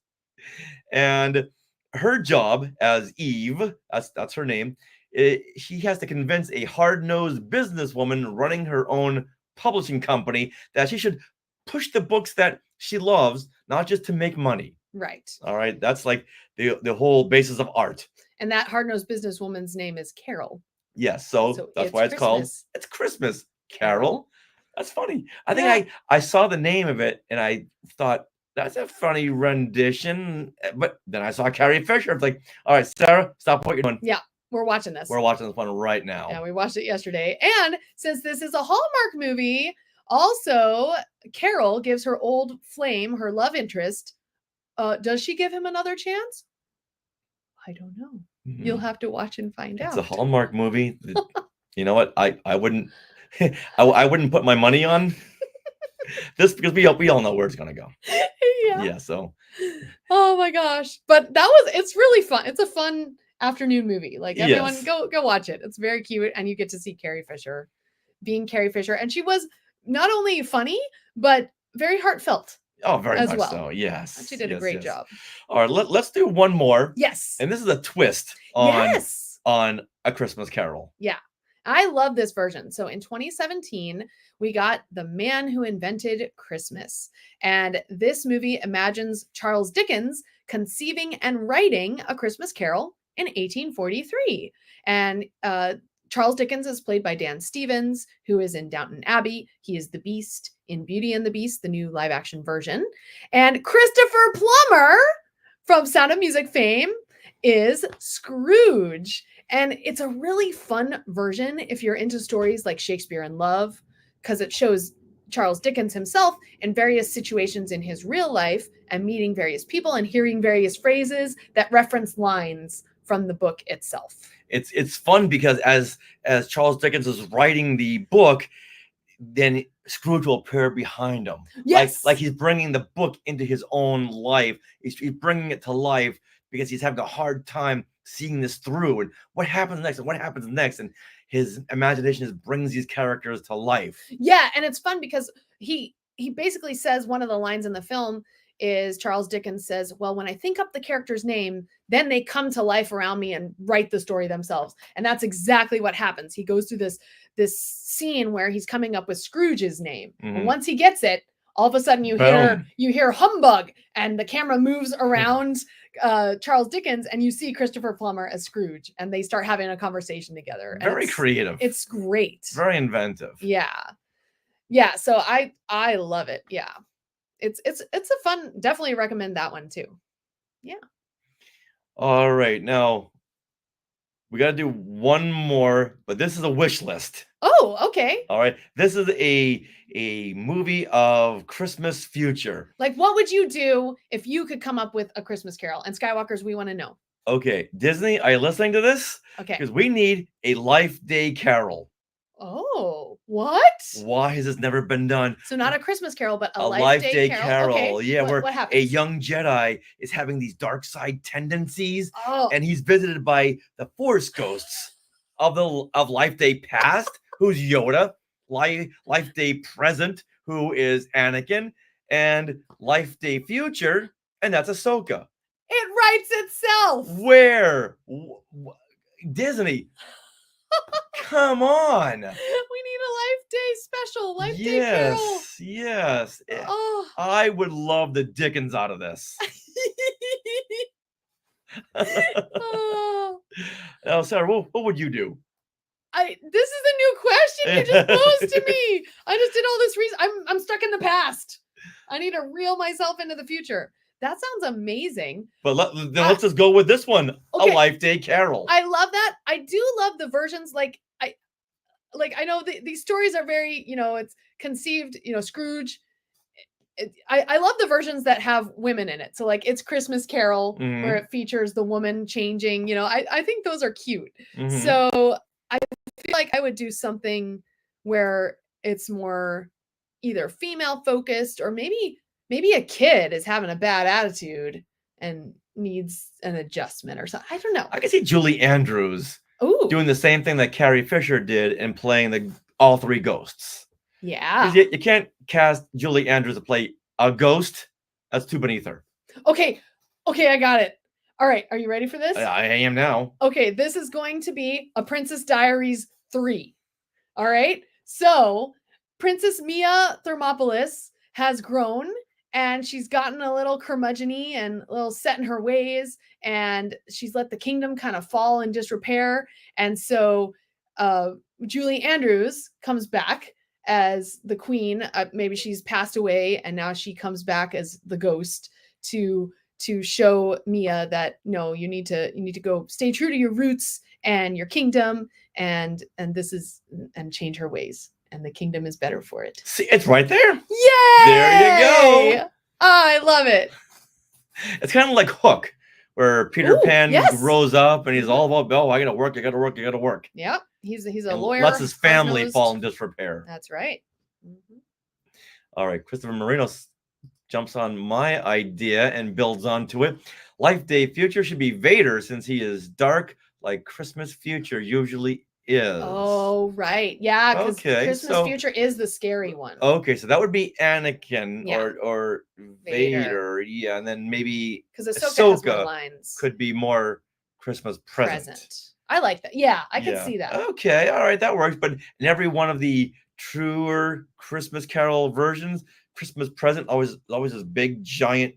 And her job as Eve, that's her name, she has to convince a hard-nosed businesswoman running her own publishing company that she should push the books that she loves, not just to make money. Right. All right, that's like the whole basis of art. And that hard-nosed businesswoman's name is Carol. Yes, so that's why it's called It's Christmas Carol. That's funny. I think I saw the name of it and I thought, that's a funny rendition. But then I saw Carrie Fisher. It's like, all right, Sarah, stop what you're doing. Yeah, we're watching this. We're watching this one right now. Yeah, we watched it yesterday. And since this is a Hallmark movie, also Carol gives her old flame, her love interest. Does she give him another chance? I don't know. You'll have to watch and find out. It's a Hallmark movie. You know what? I wouldn't I wouldn't put my money on this because we all know where it's gonna go. Yeah. So. Oh my gosh! But it's really fun. It's a fun afternoon movie. Like everyone, go watch it. It's very cute, and you get to see Carrie Fisher being Carrie Fisher, and she was not only funny but very heartfelt. Oh, very as much well. so. Yes. And she did a great job. All right, let's do one more. Yes. And this is a twist on A Christmas Carol. Yeah. I love this version. So in 2017, we got The Man Who Invented Christmas. And this movie imagines Charles Dickens conceiving and writing A Christmas Carol in 1843. And Charles Dickens is played by Dan Stevens, who is in Downton Abbey. He is the Beast in Beauty and the Beast, the new live action version. And Christopher Plummer from Sound of Music fame is Scrooge. And it's a really fun version if you're into stories like Shakespeare in Love, because it shows Charles Dickens himself in various situations in his real life and meeting various people and hearing various phrases that reference lines from the book itself. It's fun because as Charles Dickens is writing the book, then Scrooge will appear behind him. Yes. Like he's bringing the book into his own life. He's bringing it to life because he's having a hard time seeing this through and what happens next and his imagination just brings these characters to life. Yeah, and it's fun because he basically says, one of the lines in the film is Charles Dickens says, well, when I think up the character's name, then they come to life around me and write the story themselves. And that's exactly what happens. He goes through this scene where he's coming up with Scrooge's name. Mhm. And once he gets it, all of a sudden you hear humbug, and the camera moves around Charles Dickens, and you see Christopher Plummer as Scrooge, and they start having a conversation together. And Very creative. It's great. Very inventive. Yeah. So I love it. Yeah. It's a fun, definitely recommend that one too. Yeah. All right. Now, we got to do one more, but this is a wish list. Oh, okay. All right. This is a movie of Christmas future. Like, what would you do if you could come up with a Christmas Carol? And Skywalkers, we want to know. Okay, Disney, are you listening to this? Okay. Because we need a Life Day Carol. Oh, what? Why has this never been done? So not a Christmas Carol, but a Life Day Carol. Carol. Okay. Yeah, where what a happens? young Jedi is having these dark side tendencies, Oh, and he's visited by the Force ghosts of Life Day past, who's Yoda, Life Day present, who is Anakin, and Life Day future, and that's Ahsoka. it writes itself. Where? Disney. Come on. We need a Life Day special, Life Day Carol. Yes. Oh. I would love the Dickens out of this. Oh. Now, Sarah, what would you do? This is a new question you just posed to me. I just did all this reason. I'm stuck in the past. I need to reel myself into the future. That sounds amazing. But let's just go with this one. Okay. A Life Day Carol. I love that. I do love the versions I know these stories are very, it's conceived, Scrooge. I love the versions that have women in it. So like It's Christmas Carol, where it features the woman changing, I think those are cute. So I feel like I would do something where it's more either female focused or maybe a kid is having a bad attitude and needs an adjustment or something. I don't know. I can see Julie Andrews Ooh. doing the same thing that Carrie Fisher did in playing all three ghosts. Yeah. You can't cast Julie Andrews to play a ghost. That's too beneath her. Okay, I got it. All right, are you ready for this? I am now. Okay, this is going to be A Princess Diaries 3. All right, so Princess Mia Thermopolis has grown and she's gotten a little curmudgeon-y and a little set in her ways, and she's let the kingdom kind of fall in disrepair. And so Julie Andrews comes back as the queen. Maybe she's passed away and now she comes back as the ghost to show Mia that no, you need to go stay true to your roots and your kingdom and change her ways, and the kingdom is better for it. See, it's right there. Yay! There you go. Oh, I love it. It's kind of like Hook, where Peter Pan yes. grows up and he's all about, I gotta work. Yep. He's a and lawyer. Lets his family hard-nosed. fall in disrepair. That's right. Mm-hmm. All right, Christopher Marino jumps on my idea and builds onto it. Life Day future should be Vader, since he is dark like Christmas future usually is. Oh, right. Yeah, because Okay, Christmas future is the scary one. Okay, so that would be Anakin or Vader. Yeah, and then maybe because Ahsoka has more lines. Could be more Christmas present. I like that. Yeah, I can see that. Okay, all right, that works. But in every one of the truer Christmas Carol versions, Christmas present always this big giant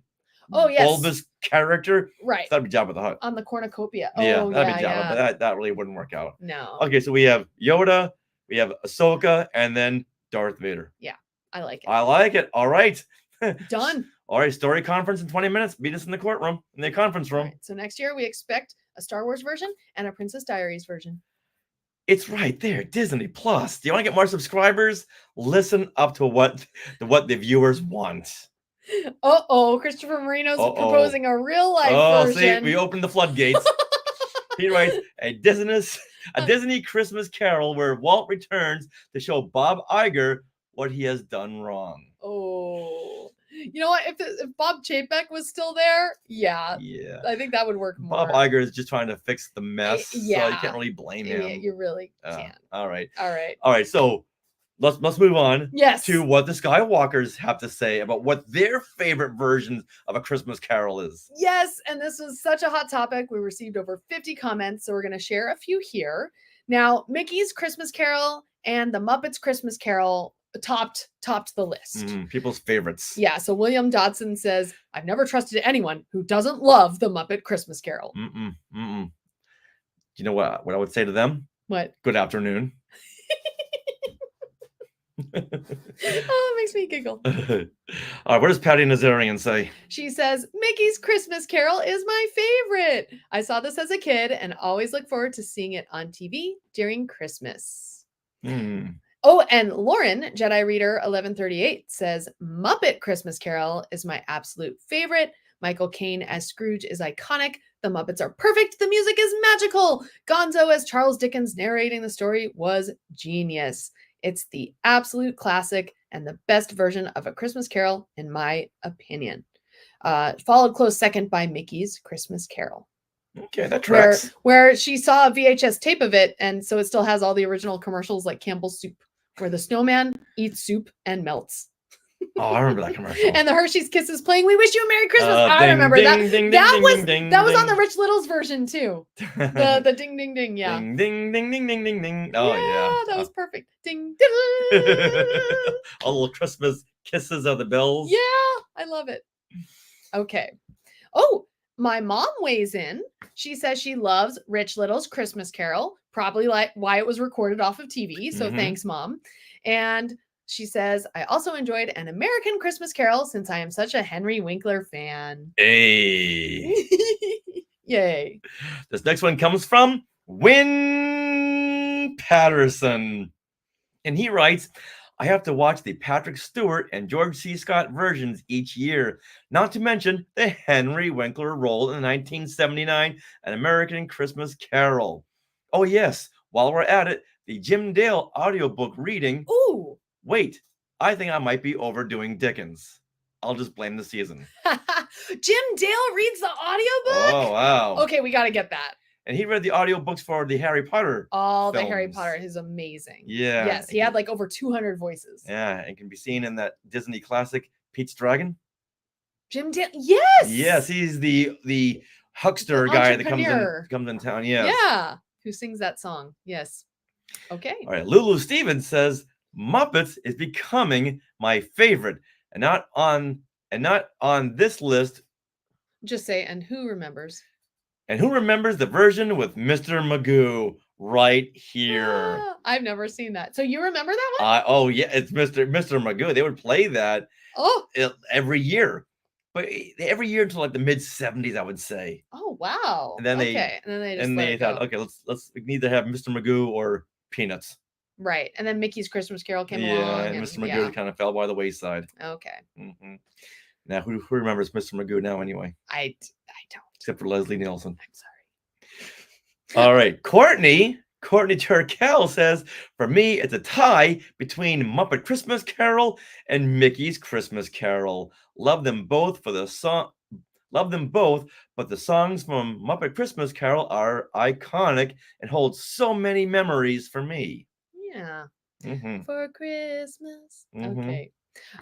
bulbous character. Right. That'd be Jabba the Hutt. On the cornucopia. Yeah, that'd be Jabba, but that really wouldn't work out. No. Okay, so we have Yoda, we have Ahsoka, and then Darth Vader. Yeah, I like it. I like it. All right. Done. All right, story conference in 20 minutes. Meet us in the courtroom, in the conference room. Right, so next year we expect a Star Wars version and a Princess Diaries version. It's right there, Disney Plus. Do you want to get more subscribers? Listen up to what the viewers want. Christopher Marino's proposing a real life version. See, we opened the floodgates. He writes a Disney Christmas Carol where Walt returns to show Bob Iger what he has done wrong. Oh, you know what? If Bob Chapek was still there, yeah, I think that would work more. Bob Iger is just trying to fix the mess, so you can't really blame him. You really can't. All right. So let's move on. Yes. To what the Skywalkers have to say about what their favorite versions of A Christmas Carol is. Yes, and this was such a hot topic. We received over 50 comments, so we're going to share a few here. Now, Mickey's Christmas Carol and the Muppets Christmas Carol topped the list. People's favorites. Yeah, so William Dodson says, I've never trusted anyone who doesn't love the Muppet Christmas Carol. You know what I would say to them? What? Good afternoon. it makes me giggle. All right, what does Patty Nazarian say? She says, Mickey's Christmas Carol is my favorite. I saw this as a kid and always look forward to seeing it on TV during Christmas. Oh, and Lauren, Jedi Reader 1138, says, Muppet Christmas Carol is my absolute favorite. Michael Caine as Scrooge is iconic. The Muppets are perfect. The music is magical. Gonzo as Charles Dickens narrating the story was genius. It's the absolute classic and the best version of A Christmas Carol, in my opinion. Followed close second by Mickey's Christmas Carol. Okay, that tracks. Where she saw a VHS tape of it, and so it still has all the original commercials like Campbell's Soup, where the snowman eats soup and melts. Oh, I remember that commercial. And the Hershey's Kisses playing "We Wish You a Merry Christmas." I remember that. That was on the Rich Littles version too. The ding ding ding, yeah. Ding ding ding ding ding ding ding. Oh yeah, that was perfect. Ding ding. All the little Christmas kisses of the bells. Yeah, I love it. Okay. Oh, my mom weighs in. She says she loves Rich Little's Christmas Carol, probably like why it was recorded off of TV. So thanks, Mom. And she says, I also enjoyed An American Christmas Carol since I am such a Henry Winkler fan. Hey. Yay. This next one comes from Win Patterson. And he writes, I have to watch the Patrick Stewart and George C. Scott versions each year, not to mention the Henry Winkler role in the 1979 An American Christmas Carol. Oh, yes. While we're at it, the Jim Dale audiobook reading. Ooh. Wait, I think I might be overdoing Dickens. I'll just blame the season. Jim Dale reads the audiobook? Oh, wow. Okay, we got to get that. And he read the audiobooks for the Harry Potter All films. the Harry Potter is amazing. Yeah. Yes, he had like over 200 voices. Yeah, and can be seen in that Disney classic, Pete's Dragon. Jim Dale, yes! Yes, he's the huckster guy that comes in town, yes. Yeah, who sings that song, yes. Okay. All right, Lulu Stevens says, Muppets is becoming my favorite, and not on this list. Just say, and who remembers? And who remembers the version with Mr. Magoo right here? I've never seen that. So you remember that one? Oh yeah, it's Mr. Magoo. They would play that every year, but every year until like the mid '70s, I would say. Oh wow! And then they thought, okay, let's either have Mr. Magoo or Peanuts. Right, and then Mickey's Christmas Carol came along. Yeah, and Mr. Magoo kind of fell by the wayside. Okay. Mm-hmm. Now, who remembers Mr. Magoo now anyway? I don't. Except for Leslie Nielsen. I'm sorry. All right, Courtney Turkel says, for me, it's a tie between Muppet Christmas Carol and Mickey's Christmas Carol. Love them both, but the songs from Muppet Christmas Carol are iconic and hold so many memories for me. Yeah. Mm-hmm. For Christmas. Mm-hmm. Okay.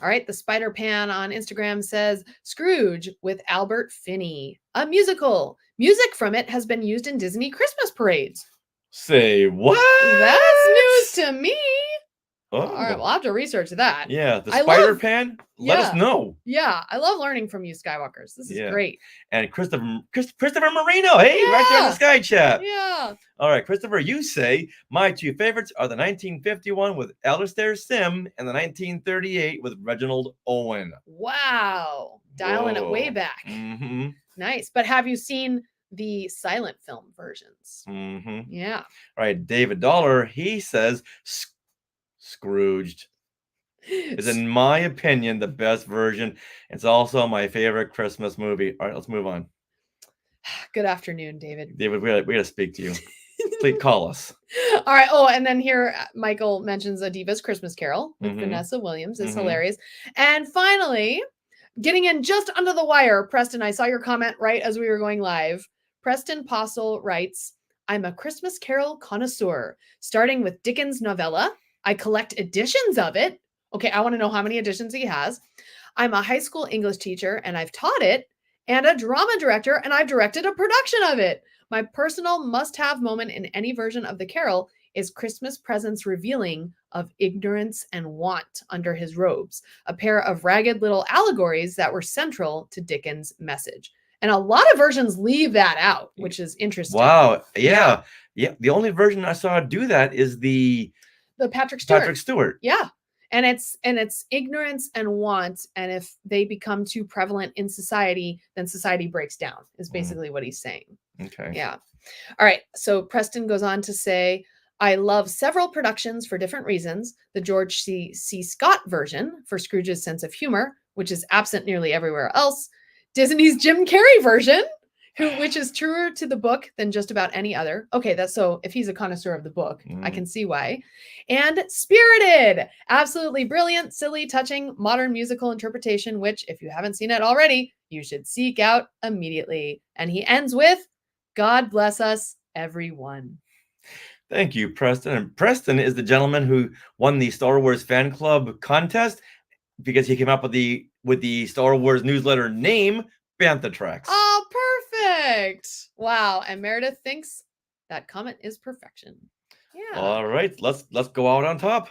All right. The Spider Pan on Instagram says Scrooge with Albert Finney, a musical. Music from it has been used in Disney Christmas parades. Say what? That's news to me. Oh. All right, we'll have to research that. Yeah, the Spider Pan. Let us know. Yeah, I love learning from you, Skywalkers. This is great. And Christopher Marino. Hey, right there in the Sky Chat. Yeah. All right, Christopher, you say my two favorites are the 1951 with Alastair Sim and the 1938 with Reginald Owen. Wow, dialing it way back. Mm-hmm. Nice. But have you seen the silent film versions? Mm-hmm. Yeah. All right, David Dollar, he says Scrooged is, in my opinion, the best version. It's also my favorite Christmas movie. All right, let's move on. Good afternoon, David. David, we got to speak to you. Please call us. All right. Oh, and then here Michael mentions A Diva's Christmas Carol with Vanessa Williams. It's hilarious. And finally, getting in just under the wire, Preston, I saw your comment right as we were going live. Preston Postle writes, I'm a Christmas Carol connoisseur, starting with Dickens' novella. I collect editions of it. Okay, I want to know how many editions he has. I'm a high school English teacher, and I've taught it, and a drama director, and I've directed a production of it. My personal must-have moment in any version of the carol is Christmas presents revealing of ignorance and want under his robes, a pair of ragged little allegories that were central to Dickens' message. And a lot of versions leave that out, which is interesting. Wow. Yeah. The only version I saw do that is the Patrick Stewart. Patrick Stewart. Yeah. And it's ignorance and want, and if they become too prevalent in society, then society breaks down, is basically what he's saying. Okay. Yeah. All right. So Preston goes on to say, I love several productions for different reasons. The George C. Scott version for Scrooge's sense of humor, which is absent nearly everywhere else. Disney's Jim Carrey version, which is truer to the book than just about any other. Okay, that's so if he's a connoisseur of the book, I can see why. And Spirited, absolutely brilliant, silly, touching, modern musical interpretation, which, if you haven't seen it already, you should seek out immediately. And he ends with, God bless us, everyone. Thank you, Preston. And Preston is the gentleman who won the Star Wars fan club contest because he came up with the Star Wars newsletter name, Bantha Tracks. Oh, perfect. Wow. And Meredith thinks that comment is perfection. Yeah. All right, let's go out on top.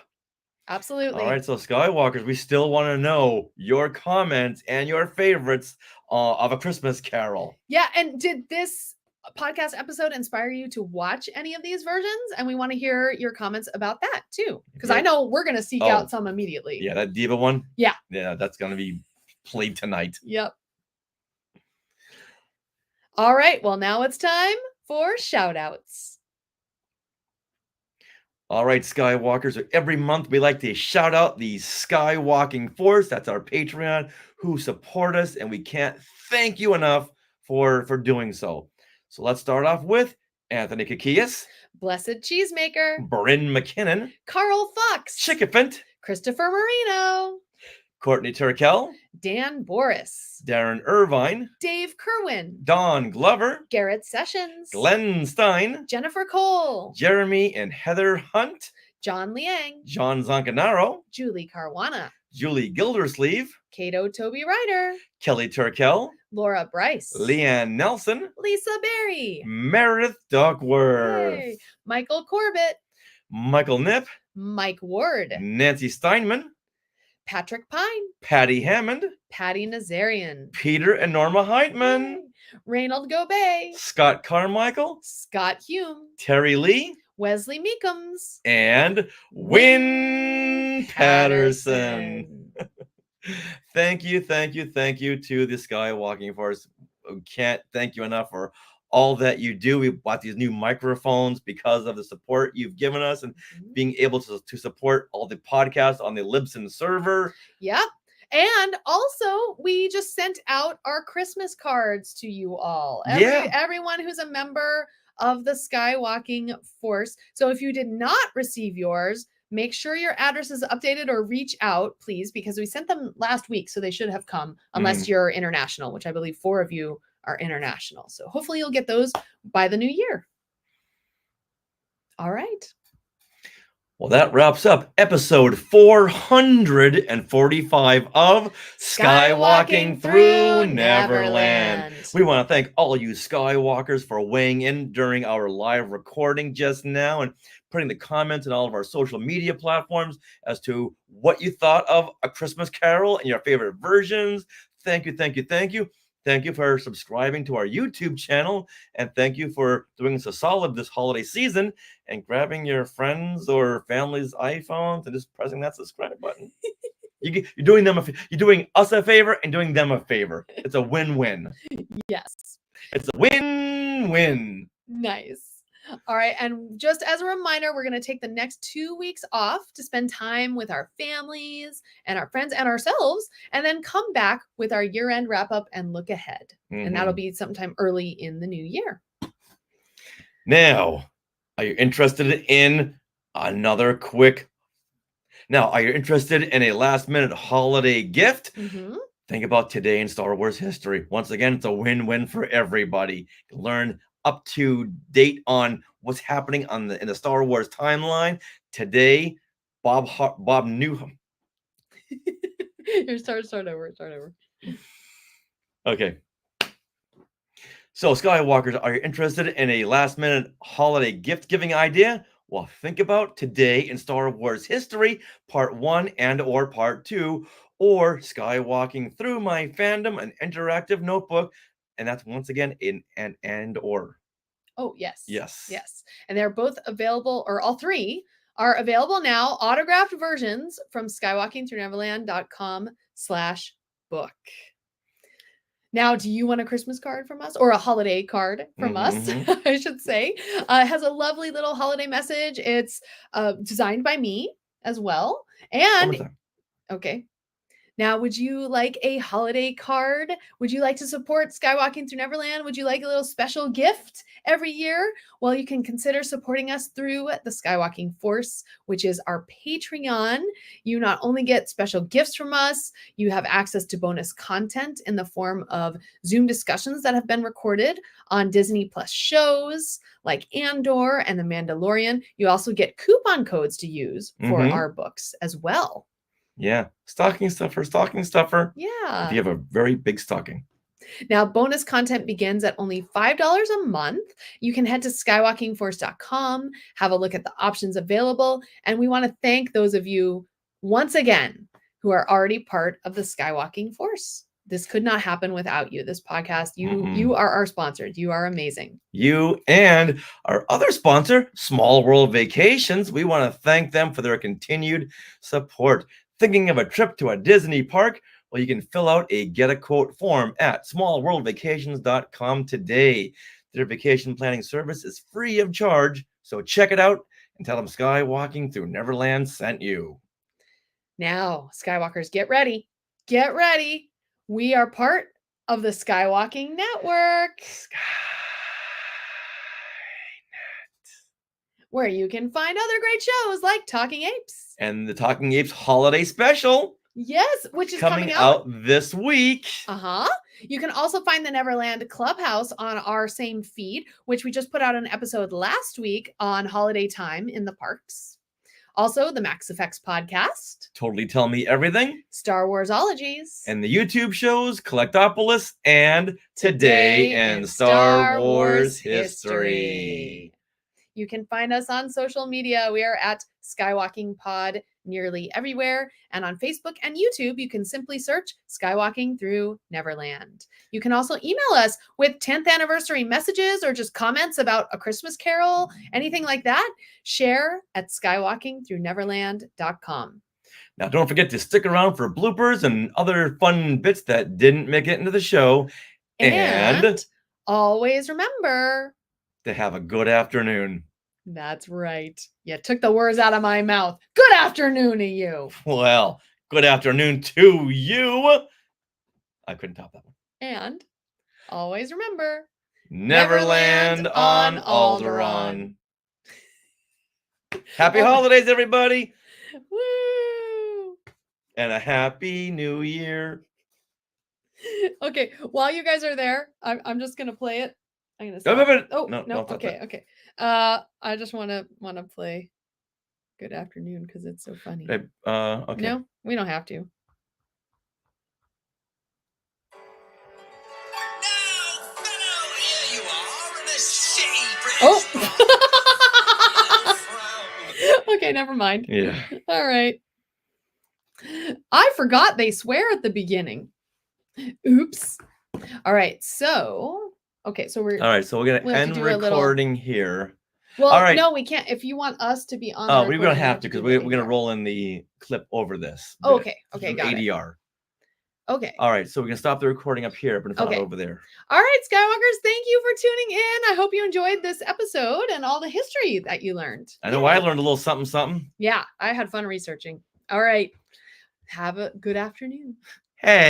Absolutely. All right, so Skywalkers, we still want to know your comments and your favorites of A Christmas Carol. Yeah, and did this podcast episode inspire you to watch any of these versions? And we want to hear your comments about that too, because I know we're going to seek out some immediately. Yeah, that Diva one? Yeah. Yeah, that's going to be played tonight. Yep. All right, well, now it's time for shout outs. All right, Skywalkers. So every month we like to shout out the Skywalking Force. That's our Patreon who support us, and we can't thank you enough for doing so. So let's start off with Anthony Kakias, Blessed Cheesemaker, Bryn McKinnon, Carl Fox, Chickafant, Christopher Marino, Courtney Turkel, Dan Boris, Darren Irvine, Dave Kerwin, Don Glover, Garrett Sessions, Glenn Stein, Jennifer Cole, Jeremy and Heather Hunt, John Liang, John Zancanaro, Julie Caruana, Julie Gildersleeve, Cato Toby Ryder, Kelly Turkel, Laura Bryce, Leanne Nelson, Lisa Berry, Meredith Duckworth, Yay. Michael Corbett, Michael Knipp, Mike Ward, Nancy Steinman, Patrick Pine, Patty Hammond, Patty Nazarian, Peter and Norma Heitman, Yay. Reynold Gobey, Scott Carmichael, Scott Hume, Terry Lee, Wesley Meekums, and Wynn Patterson. Thank you to the Skywalking Force. We can't thank you enough for all that you do. We bought these new microphones because of the support you've given us and being able to support all the podcasts on the Libsyn server. Yep. And also, we just sent out our Christmas cards to you all. Everyone who's a member of the Skywalking Force. So if you did not receive yours, make sure your address is updated or reach out, please, because we sent them last week, so they should have come, unless you're international, which I believe 4 of you are international. So hopefully you'll get those by the new year. All right. Well, that wraps up episode 445 of Skywalking Through Neverland. We want to thank all you Skywalkers for weighing in during our live recording just now and putting the comments in all of our social media platforms as to what you thought of A Christmas Carol and your favorite versions. Thank you. Thank you for subscribing to our YouTube channel, and thank you for doing us a solid this holiday season and grabbing your friends or family's iPhones and just pressing that subscribe button. You're doing us a favor and doing them a favor. It's a win-win. Yes. It's a win-win. Nice. All right. And just as a reminder, we're going to take the next 2 weeks off to spend time with our families and our friends and ourselves, and then come back with our year-end wrap-up and look ahead. And that'll be sometime early in the new year. Now, are you interested in another quick? Now, are you interested in a last-minute holiday gift? Think about today in Star Wars history. Once again, it's a win-win for everybody. You can learn up to date on what's happening in the Star Wars timeline. Today, Bob Newham. Start over. Okay. So, Skywalkers, are you interested in a last-minute holiday gift-giving idea? Well, think about today in Star Wars history, part 1 and or part 2, or Skywalking Through My Fandom, an interactive notebook. And that's once again in and or. Oh, yes. Yes. And they're both available, or all 3 are available now, autographed versions from skywalkingthroughneverland.com/book. Now, do you want a Christmas card from us or a holiday card from us? I should say. It has a lovely little holiday message. It's designed by me as well. And Overtime. okay. Now, would you like a holiday card? Would you like to support Skywalking Through Neverland? Would you like a little special gift every year? Well, you can consider supporting us through the Skywalking Force, which is our Patreon. You not only get special gifts from us, you have access to bonus content in the form of Zoom discussions that have been recorded on Disney Plus shows like Andor and The Mandalorian. You also get coupon codes to use for our books as well. Yeah. Stocking stuffer. Yeah. If you have a very big stocking. Now, bonus content begins at only $5 a month. You can head to skywalkingforce.com, have a look at the options available. And we want to thank those of you once again who are already part of the Skywalking Force. This could not happen without you. This podcast, you are our sponsors. You are amazing. You and our other sponsor, Small World Vacations. We want to thank them for their continued support. Thinking of a trip to a Disney park? Well, you can fill out a get a quote form at smallworldvacations.com today. Their vacation planning service is free of charge, so check it out and tell them Skywalking Through Neverland sent you. Now, Skywalkers, get ready. Get ready. We are part of the Skywalking Network. Skynet. Where you can find other great shows like Talking Apes. And the Talking Apes Holiday Special. Yes, which is coming out this week. You can also find the Neverland Clubhouse on our same feed, which we just put out an episode last week on holiday time in the parks. Also, the Max Effects podcast. Totally Tell Me Everything. Star Warsologies. And the YouTube shows Collectopolis and Today in Star Wars History. You can find us on social media. We are at Skywalking Pod nearly everywhere. And on Facebook and YouTube, you can simply search Skywalking Through Neverland. You can also email us with 10th anniversary messages or just comments about A Christmas Carol, anything like that. Share at skywalkingthroughneverland.com. Now, don't forget to stick around for bloopers and other fun bits that didn't make it into the show. And always remember to have a good afternoon. That's right. You took the words out of my mouth. Good afternoon to you. Well, good afternoon to you. I couldn't top that one. And always remember, Neverland on Alderaan. Happy holidays, everybody. Woo! And a happy new year. Okay, while you guys are there, I'm just going to play it. I'm gonna stop. Oh no. Okay. I just want to play Good Afternoon because it's so funny. Okay. No, we don't have to. Here you are in a shady okay, never mind. Yeah. All right. I forgot they swear at the beginning. Oops. All right. So. Okay, so we're gonna end recording here. Well, all right. No, we can't. If you want us to be on, we're gonna have to because we're gonna roll in the clip over this. Oh, okay, got ADR. Okay. All right, so we're gonna stop the recording up here, but it's not over there. All right, Skywalkers, thank you for tuning in. I hope you enjoyed this episode and all the history that you learned. I know I learned a little something. Yeah, I had fun researching. All right, have a good afternoon. Hey.